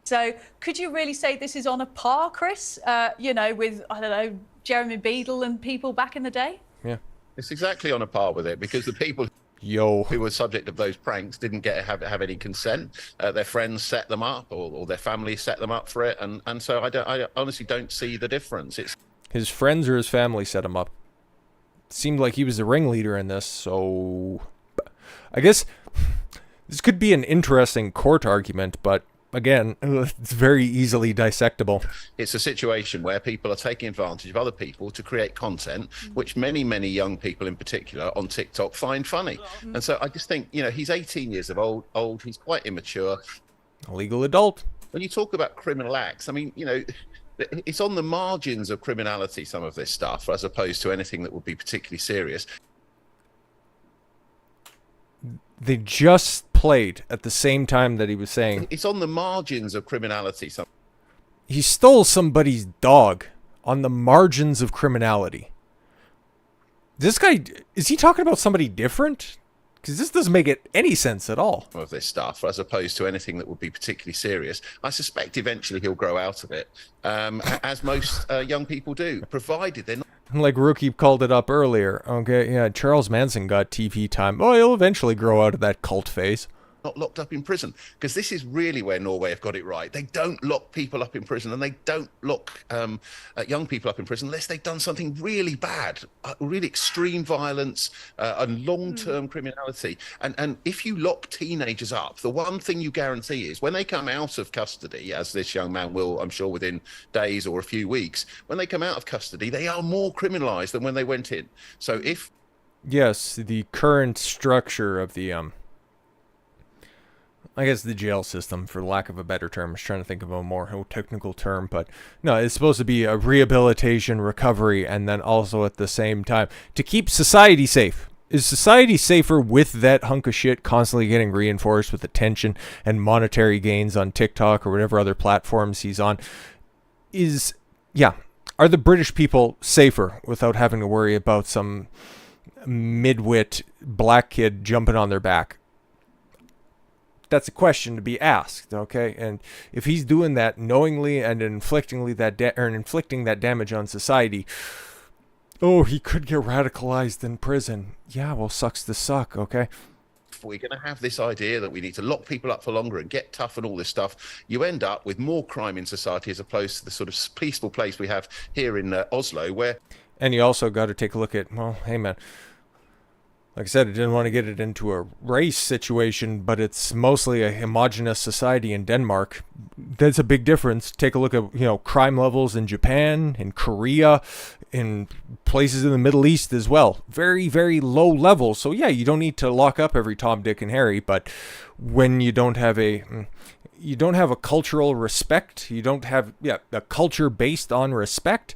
S9: So could you really say this is on a par, Chris, with, I don't know, Jeremy Beadle and people back in the day?
S1: Yeah.
S12: It's exactly on a par with it because the people who were subject of those pranks didn't have any consent. Their friends set them up or their family set them up for it. And so I honestly don't see the difference. It's
S1: his friends or his family set him up. It seemed like he was the ringleader in this. So I guess this could be an interesting court argument, but again, it's very easily dissectable.
S12: It's a situation where people are taking advantage of other people to create content, which many, many young people in particular on TikTok find funny. And so I just think, he's 18 years of old. He's quite immature.
S1: A legal adult.
S12: When you talk about criminal acts, I mean, it's on the margins of criminality, some of this stuff, as opposed to anything that would be particularly serious.
S1: They just played at the same time that he was saying...
S12: It's on the margins of criminality.
S1: He stole somebody's dog on the margins of criminality. This guy... Is he talking about somebody different? Because this doesn't make any sense at all.
S12: Of this stuff, as opposed to anything that would be particularly serious. I suspect eventually he'll grow out of it, as most young people do, provided they're not...
S1: Like Rookie called it up earlier, okay? Yeah, Charles Manson got TV time. Oh, he'll eventually grow out of that cult phase.
S12: not locked up in prison, because this is really where Norway have got it right. They don't lock people up in prison, and they don't lock young people up in prison unless they've done something really bad, really extreme violence and long-term criminality. And if you lock teenagers up, the one thing you guarantee is when they come out of custody, as this young man will, I'm sure, within days or a few weeks, when they come out of custody, they are more criminalized than when they went in. So if...
S1: Yes, the current structure of the I guess the jail system, for lack of a better term. I was trying to think of a more technical term, but no, it's supposed to be a rehabilitation, recovery, and then also at the same time to keep society safe. Is society safer with that hunk of shit constantly getting reinforced with attention and monetary gains on TikTok or whatever other platforms he's on? Are the British people safer without having to worry about some midwit black kid jumping on their back? That's a question to be asked, okay? And if he's doing that knowingly and inflicting that damage on society, he could get radicalized in prison. Yeah, well, sucks to suck, okay?
S12: If we're going to have this idea that we need to lock people up for longer and get tough and all this stuff, you end up with more crime in society as opposed to the sort of peaceful place we have here in Oslo, where...
S1: And you also got to take a look at, well, hey, man, like I said, I didn't want to get it into a race situation, but it's mostly a homogenous society in Denmark. That's a big difference. Take a look at, crime levels in Japan, in Korea, in places in the Middle East as well. Very, very low levels. So yeah, you don't need to lock up every Tom, Dick, and Harry, but when you don't have a cultural respect, you don't have a culture based on respect,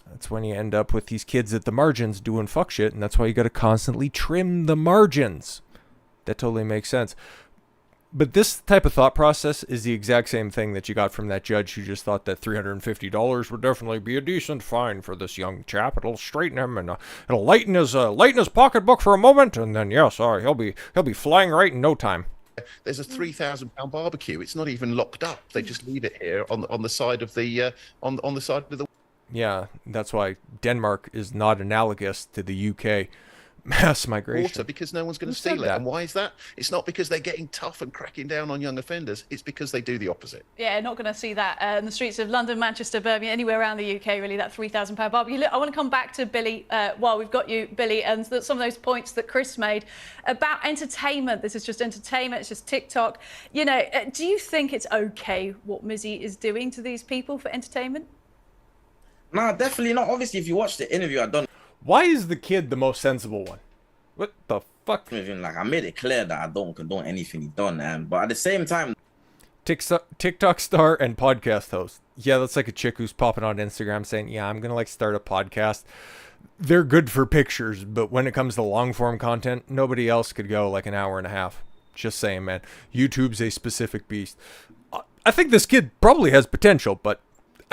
S1: that's when you end up with these kids at the margins doing fuck shit, and that's why you got to constantly trim the margins. That totally makes sense. But this type of thought process is the exact same thing that you got from that judge who just thought that $350 would definitely be a decent fine for this young chap. It'll straighten him and it'll lighten his pocketbook for a moment, and then he'll be flying right in no time.
S12: There's a £3,000 barbecue. It's not even locked up. They just leave it here on the side of the on the side of the.
S1: Yeah, that's why Denmark is not analogous to the UK mass migration.
S12: Water, because no one's going to steal it. And why is that? It's not because they're getting tough and cracking down on young offenders. It's because they do the opposite.
S9: Yeah, not going to see that in the streets of London, Manchester, Birmingham, anywhere around the UK, really, that £3,000 barbecue. Look, I want to come back to Billy while we've got you, Billy, and some of those points that Chris made about entertainment. This is just entertainment. It's just TikTok. Do you think it's okay what Mizzy is doing to these people for entertainment?
S10: Nah, definitely not. Obviously, if you watch the interview I done...
S1: Why is the kid the most sensible one? What the fuck?
S10: I made it clear that I don't condone anything he done, but at the same time...
S1: TikTok star and podcast host. Yeah, that's like a chick who's popping on Instagram saying, yeah, I'm going to start a podcast. They're good for pictures, but when it comes to long form content, nobody else could go an hour and a half. Just saying, man. YouTube's a specific beast. I think this kid probably has potential, but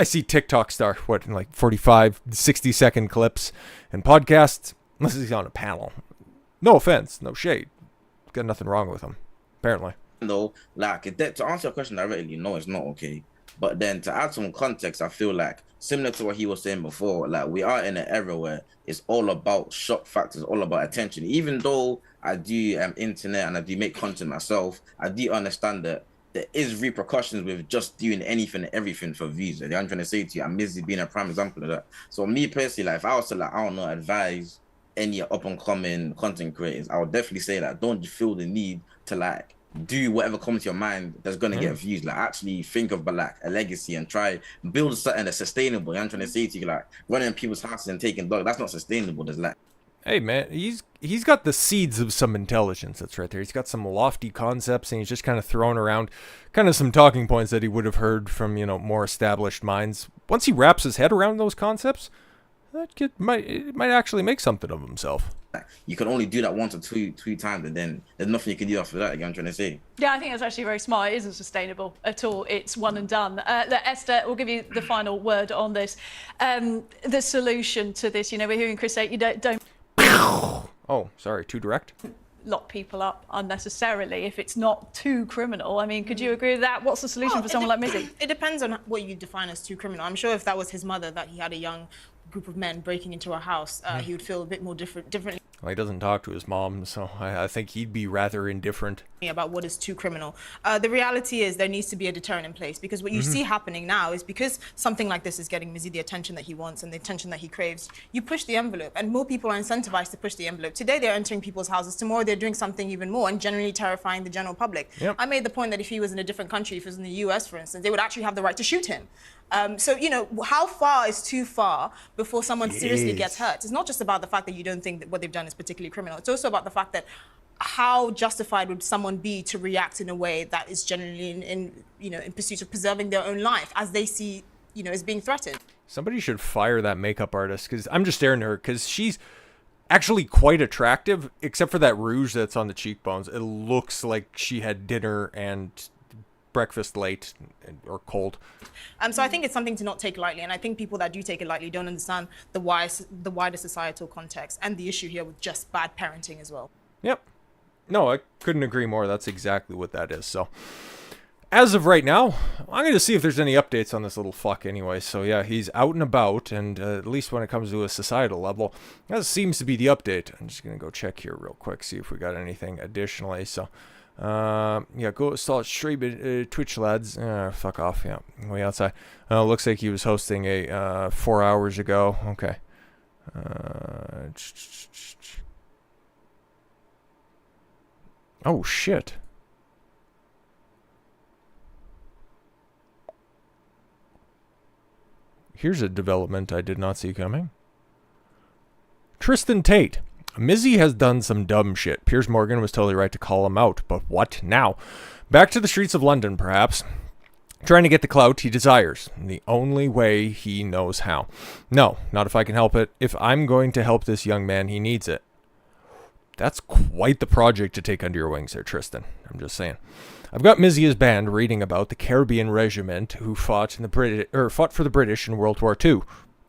S1: I see TikTok star, in 45, 60-second clips, and podcasts, unless he's on a panel. No offense, no shade. Got nothing wrong with him, apparently.
S10: No, to answer your question directly, no, it's not okay. But then to add some context, I feel similar to what he was saying before, we are in an era where it's all about shock factors, all about attention. Even though I do internet and I do make content myself, I do understand that there is repercussions with just doing anything and everything for views. I'm trying to say to you, I'm Mizzy being a prime example of that. So me personally, if I was to advise any up and coming content creators, I would definitely say don't feel the need to do whatever comes to your mind that's gonna get views. Actually think of a legacy and try build something that's sustainable. I'm trying to say to you, running people's houses and taking dogs, that's not sustainable. There's
S1: hey man, he's got the seeds of some intelligence that's right there. He's got some lofty concepts, and he's just kind of throwing around some talking points that he would have heard from more established minds. Once he wraps his head around those concepts, that kid might actually make something of himself.
S10: You can only do that once or two times, and then there's nothing you can do after that. I'm trying to say.
S9: Yeah, I think that's actually very smart. It isn't sustainable at all. It's one and done. Esther, we'll give you the final word on this. The solution to this, we're hearing Chris say you don't.
S1: Oh, sorry, too direct?
S9: Lock people up unnecessarily if it's not too criminal. I mean, could you agree with that? What's the solution for someone like Mizzy?
S11: It depends on what you define as too criminal. I'm sure if that was his mother, that he had a young group of men breaking into a house, he would feel a bit more differently.
S1: Well, he doesn't talk to his mom, so I think he'd be rather indifferent.
S11: About what is too criminal. The reality is there needs to be a deterrent in place, because what you see happening now is because something like this is getting Mizzy the attention that he wants and the attention that he craves, you push the envelope, and more people are incentivized to push the envelope. Today they're entering people's houses, tomorrow they're doing something even more and generally terrifying the general public.
S1: Yep.
S11: I made the point that if he was in a different country, if he was in the US, for instance, they would actually have the right to shoot him. So, you know, how far is too far before someone seriously gets hurt? It's not just about the fact that you don't think that what they've done is particularly criminal. It's also about the fact that how justified would someone be to react in a way that is generally in pursuit of preserving their own life as they see, you know, as being threatened.
S1: Somebody should fire that makeup artist, because I'm just staring at her, because she's actually quite attractive, except for that rouge that's on the cheekbones. It looks like she had dinner and breakfast late or cold.
S11: So I think it's something to not take lightly, and I think people that do take it lightly don't understand the wider societal context and the issue here with just bad parenting as well.
S1: Yep. No, I couldn't agree more. That's exactly what that is. So, as of right now, I'm going to see if there's any updates on this little fuck anyway. So yeah, he's out and about, and at least when it comes to a societal level, that seems to be the update. I'm just going to go check here real quick, see if we got anything additionally. So, yeah, go start streaming Twitch, lads. Fuck off, yeah, way outside. Looks like he was hosting a 4 hours ago. Okay. Oh, shit. Here's a development I did not see coming. Tristan Tate. Mizzy has done some dumb shit. Piers Morgan was totally right to call him out, but what now? Back to the streets of London, perhaps. Trying to get the clout he desires, the only way he knows how. No, not if I can help it. If I'm going to help this young man, he needs it. That's quite the project to take under your wings there, Tristan. I'm just saying. I've got Mizzy's band reading about the Caribbean regiment who fought for the British in World War II.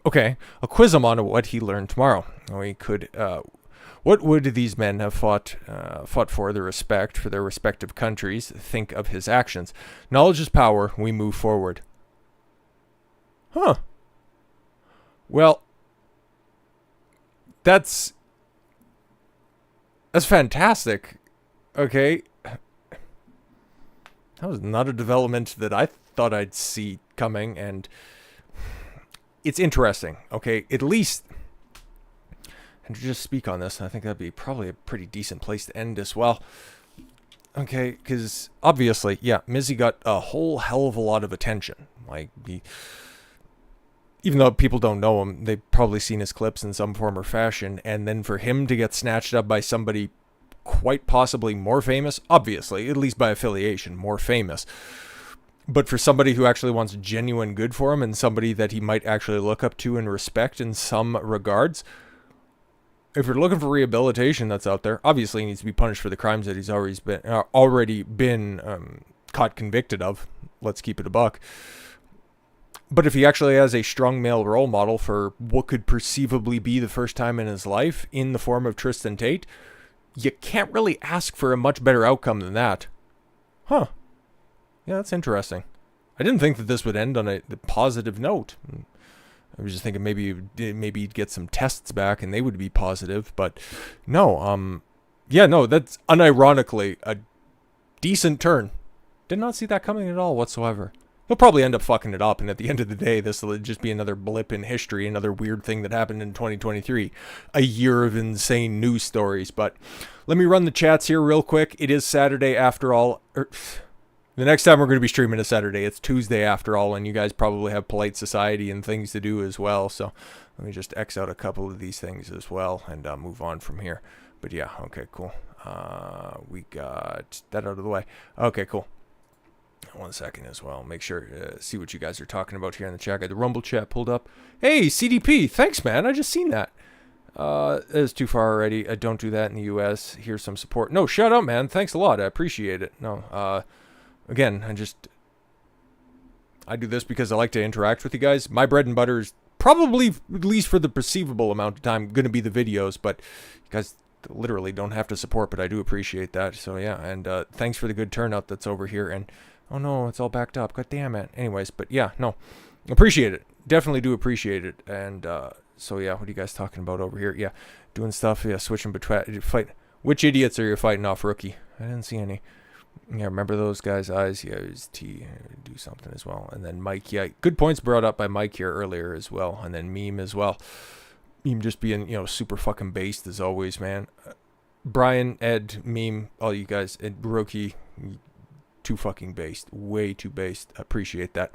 S1: Okay, I'll quiz him on what he learned tomorrow. We could. What would these men have fought for? The respect for their respective countries. Think of his actions. Knowledge is power. We move forward. Huh. Well, that's fantastic. Okay. That was not a development that I thought I'd see coming, and it's interesting. Okay, at least, and to just speak on this, I think that'd be probably a pretty decent place to end as well. Okay, because obviously, yeah, Mizzy got a whole hell of a lot of attention. Like, even though people don't know him, they've probably seen his clips in some form or fashion, and then for him to get snatched up by somebody quite possibly more famous, obviously, at least by affiliation, more famous, but for somebody who actually wants genuine good for him and somebody that he might actually look up to and respect in some regards, if you're looking for rehabilitation that's out there, obviously he needs to be punished for the crimes that he's already been caught convicted of. Let's keep it a buck. But if he actually has a strong male role model for what could perceivably be the first time in his life in the form of Tristan Tate, you can't really ask for a much better outcome than that. Huh. Yeah, that's interesting. I didn't think that this would end on a positive note. I was just thinking maybe he'd get some tests back and they would be positive, but no. Yeah, no, that's unironically a decent turn. Did not see that coming at all whatsoever. He'll probably end up fucking it up, and at the end of the day, this will just be another blip in history, another weird thing that happened in 2023. A year of insane news stories, but let me run the chats here real quick. It is Saturday after all. The next time we're going to be streaming is Saturday. It's Tuesday after all, and you guys probably have polite society and things to do as well, so let me just X out a couple of these things as well and move on from here. But yeah, okay, cool. We got that out of the way. Okay, cool. 1 second as well. Make sure see what you guys are talking about here in the chat. Got the Rumble chat pulled up. Hey, CDP, thanks, man. I just seen that. That is too far already. I don't do that in the U.S. Here's some support. No, shut up, man. Thanks a lot. I appreciate it. No, again, I do this because I like to interact with you guys. My bread and butter is probably, at least for the perceivable amount of time, going to be the videos, but you guys literally don't have to support, but I do appreciate that. So yeah, and thanks for the good turnout that's over here. And oh no, it's all backed up. God damn it. Anyways, but yeah, no, appreciate it. Definitely do appreciate it. And So yeah, what are you guys talking about over here? Yeah, doing stuff. Yeah, switching between fight. Which idiots are you fighting off, rookie? I didn't see any. Yeah, remember those guys' eyes? Yeah, it was T. Do something as well. And then Mike. Yeah, good points brought up by Mike here earlier as well. And then Meme as well. Meme just being, you know, super fucking based as always, man. Brian, Ed, Meme, all you guys, and Rookie, too fucking based. Way too based. Appreciate that.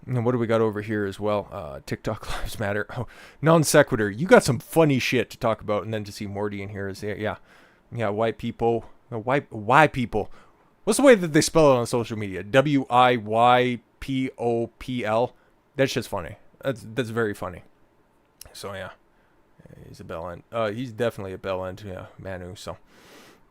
S1: And what do we got over here as well? TikTok Lives Matter. Oh, non sequitur. You got some funny shit to talk about. And then to see Morty in here is, yeah, white people. White people. What's the way that they spell it on social media? WIYPOPL. That shit's funny. That's very funny. So yeah, he's a bell end. He's definitely a bell end. Yeah, Manu. So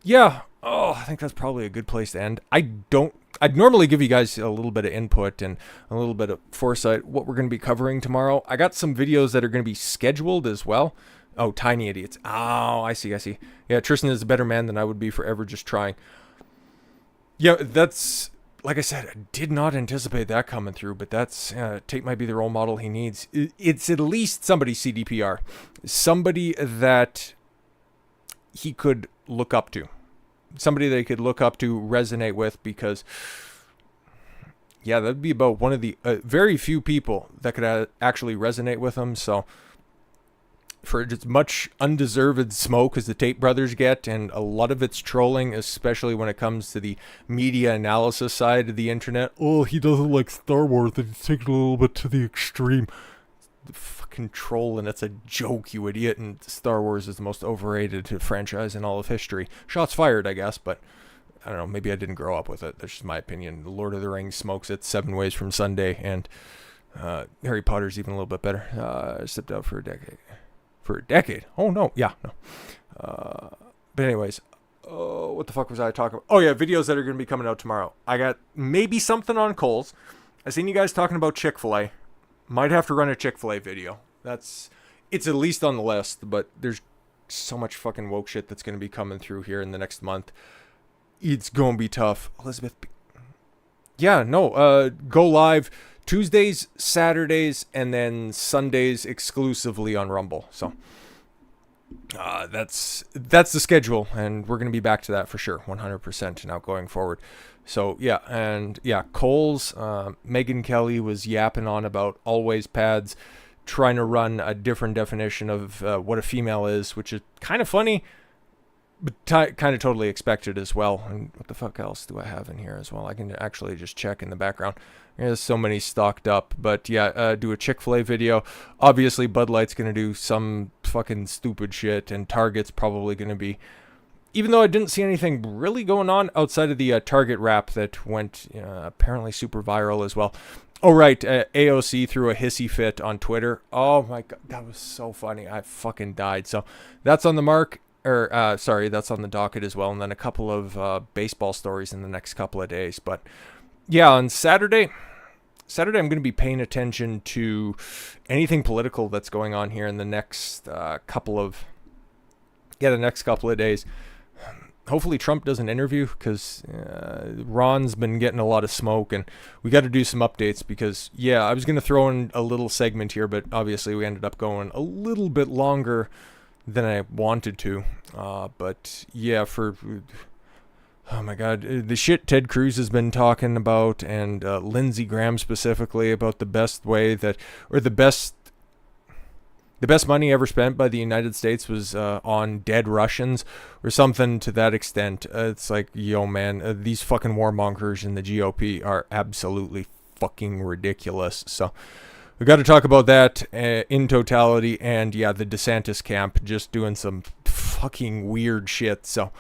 S1: yeah. Oh, I think that's probably a good place to end. I'd normally give you guys a little bit of input and a little bit of foresight what we're going to be covering tomorrow. I got some videos that are going to be scheduled as well. Oh, Tiny Idiots. Oh, I see. Yeah, Tristan is a better man than I would be for ever just trying. Yeah, that's, like I said, I did not anticipate that coming through, but that's, Tate might be the role model he needs. It's at least somebody CDPR. Somebody that he could look up to. Somebody that he could look up to, resonate with, because, yeah, that'd be about one of the very few people that could actually resonate with him, so for as much undeserved smoke as the Tate brothers get, and a lot of it's trolling, especially when it comes to the media analysis side of the internet. Oh, he doesn't like Star Wars, and he's taken a little bit to the extreme. The fucking troll, and it's a joke, you idiot, and Star Wars is the most overrated franchise in all of history. Shots fired, I guess, but I don't know, maybe I didn't grow up with it. That's just my opinion. The Lord of the Rings smokes it 7 ways from Sunday, and Harry Potter's even a little bit better. Stepped out for a decade. Oh no. Yeah, no. But anyways, what the fuck was I talking about? Oh yeah, videos that are going to be coming out tomorrow. I got maybe something on Kohl's. I seen you guys talking about Chick-fil-A. Might have to run a Chick-fil-A video. It's at least on the list, but there's so much fucking woke shit that's going to be coming through here in the next month. It's going to be tough. Elizabeth. Yeah, no, go live Tuesdays, Saturdays, and then Sundays exclusively on Rumble. So that's the schedule, and we're going to be back to that for sure, 100% now going forward. So yeah, and yeah, Kohl's, Megyn Kelly was yapping on about always pads, trying to run a different definition of what a female is, which is kind of funny, but kind of totally expected as well. And what the fuck else do I have in here as well? I can actually just check in the background. There's so many stocked up, but yeah, do a Chick-fil-A video. Obviously, Bud Light's going to do some fucking stupid shit, and Target's probably going to be, even though I didn't see anything really going on outside of the Target rap that went apparently super viral as well. Oh, right, AOC threw a hissy fit on Twitter. Oh my God, that was so funny. I fucking died. So that's on the mark. Sorry, that's on the docket as well. And then a couple of baseball stories in the next couple of days. But yeah, on Saturday, I'm going to be paying attention to anything political that's going on here in the next couple of days. Hopefully Trump does an interview, because Ron's been getting a lot of smoke, and we got to do some updates, because yeah, I was going to throw in a little segment here, but obviously we ended up going a little bit longer than I wanted to. But yeah, oh my God, the shit Ted Cruz has been talking about, and Lindsey Graham specifically, about the best way that, or the best money ever spent by the United States was on dead Russians, or something to that extent. It's like, yo man, these fucking warmongers in the GOP are absolutely fucking ridiculous. So we got to talk about that in totality. And yeah, the DeSantis camp just doing some fucking weird shit. So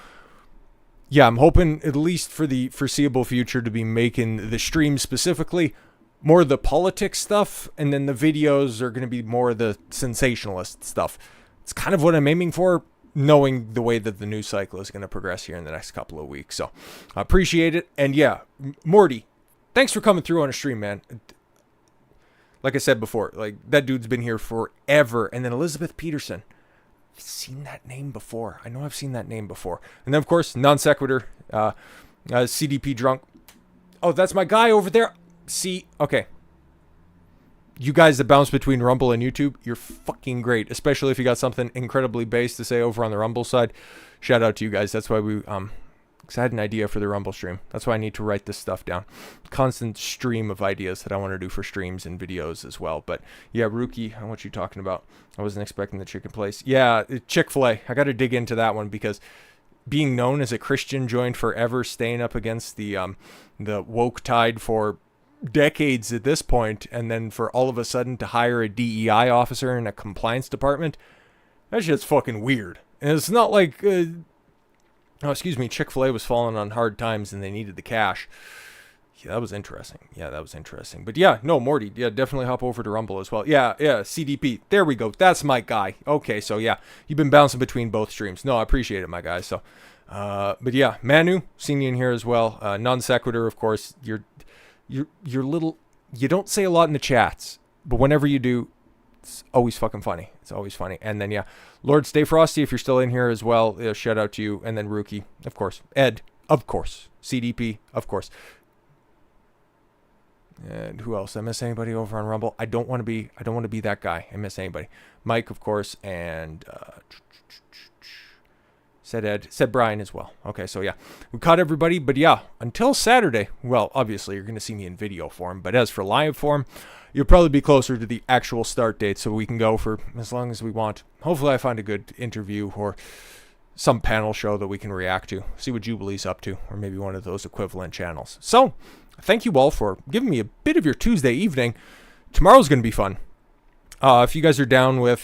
S1: yeah, I'm hoping at least for the foreseeable future to be making the stream specifically more of the politics stuff, and then the videos are going to be more of the sensationalist stuff. It's kind of what I'm aiming for, knowing the way that the news cycle is going to progress here in the next couple of weeks. So I appreciate it. And yeah, Morty, thanks for coming through on a stream, man. Like I said before, like, that dude's been here forever. And then Elizabeth Peterson, I've seen that name before. I know I've seen that name before. And then of course, non sequitur, CDP drunk. Oh, that's my guy over there. See, okay. you guys that bounce between Rumble and YouTube, you're fucking great. Especially if you got something incredibly base to say over on the Rumble side. Shout out to you guys. That's why we because I had an idea for the Rumble stream. That's why I need to write this stuff down. Constant stream of ideas that I want to do for streams and videos as well. But yeah, Rookie, what you talking about? I wasn't expecting the chicken place. Yeah, Chick-fil-A. I got to dig into that one because being known as a Christian joint forever, staying up against the woke tide for decades at this point, and then for all of a sudden to hire a DEI officer in a compliance department, that shit's fucking weird. And it's not like... Chick-fil-A was falling on hard times and they needed the cash. Yeah, that was interesting. But yeah, no, Morty, yeah, definitely hop over to Rumble as well. Yeah, CDP. There we go. That's my guy. Okay, so yeah, you've been bouncing between both streams. No, I appreciate it, my guy. So, but yeah, Manu, seen you in here as well. Non sequitur, of course. You're little. You don't say a lot in the chats, but whenever you do, it's always fucking funny. It's always funny. And then yeah, Lord Stay Frosty, if you're still in here as well, shout out to you. And then Rookie, of course. Ed, of course. CDP, of course. And who else? I miss anybody over on Rumble? I don't want to be that guy. I miss anybody. Mike, of course, and said Ed, said Brian as well. Okay, so yeah, we caught everybody. But yeah, until Saturday, well, obviously you're going to see me in video form. But as for live form, you'll probably be closer to the actual start date, so we can go for as long as we want. Hopefully I find a good interview or some panel show that we can react to, see what Jubilee's up to, or maybe one of those equivalent channels. So, thank you all for giving me a bit of your Tuesday evening. Tomorrow's going to be fun. If you guys are down with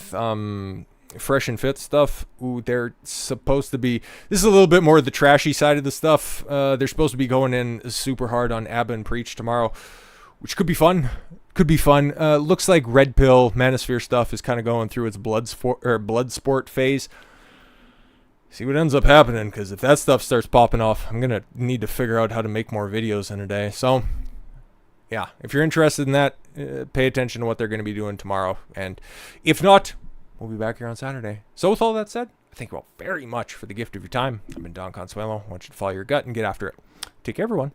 S1: fresh and fit stuff, they're supposed to be... This is a little bit more the trashy side of the stuff. They're supposed to be going in super hard on Abba and Preach tomorrow, which could be fun. Looks like Red Pill Manosphere stuff is kind of going through its blood sport phase. See what ends up happening, because if that stuff starts popping off, I'm gonna need to figure out how to make more videos in a day. So yeah, if you're interested in that, pay attention to what they're going to be doing tomorrow, and if not, we'll be back here on Saturday. So with all that said, thank you all very much for the gift of your time. I've been Don Consuelo. I want you to follow your gut and get after it. Take care, everyone.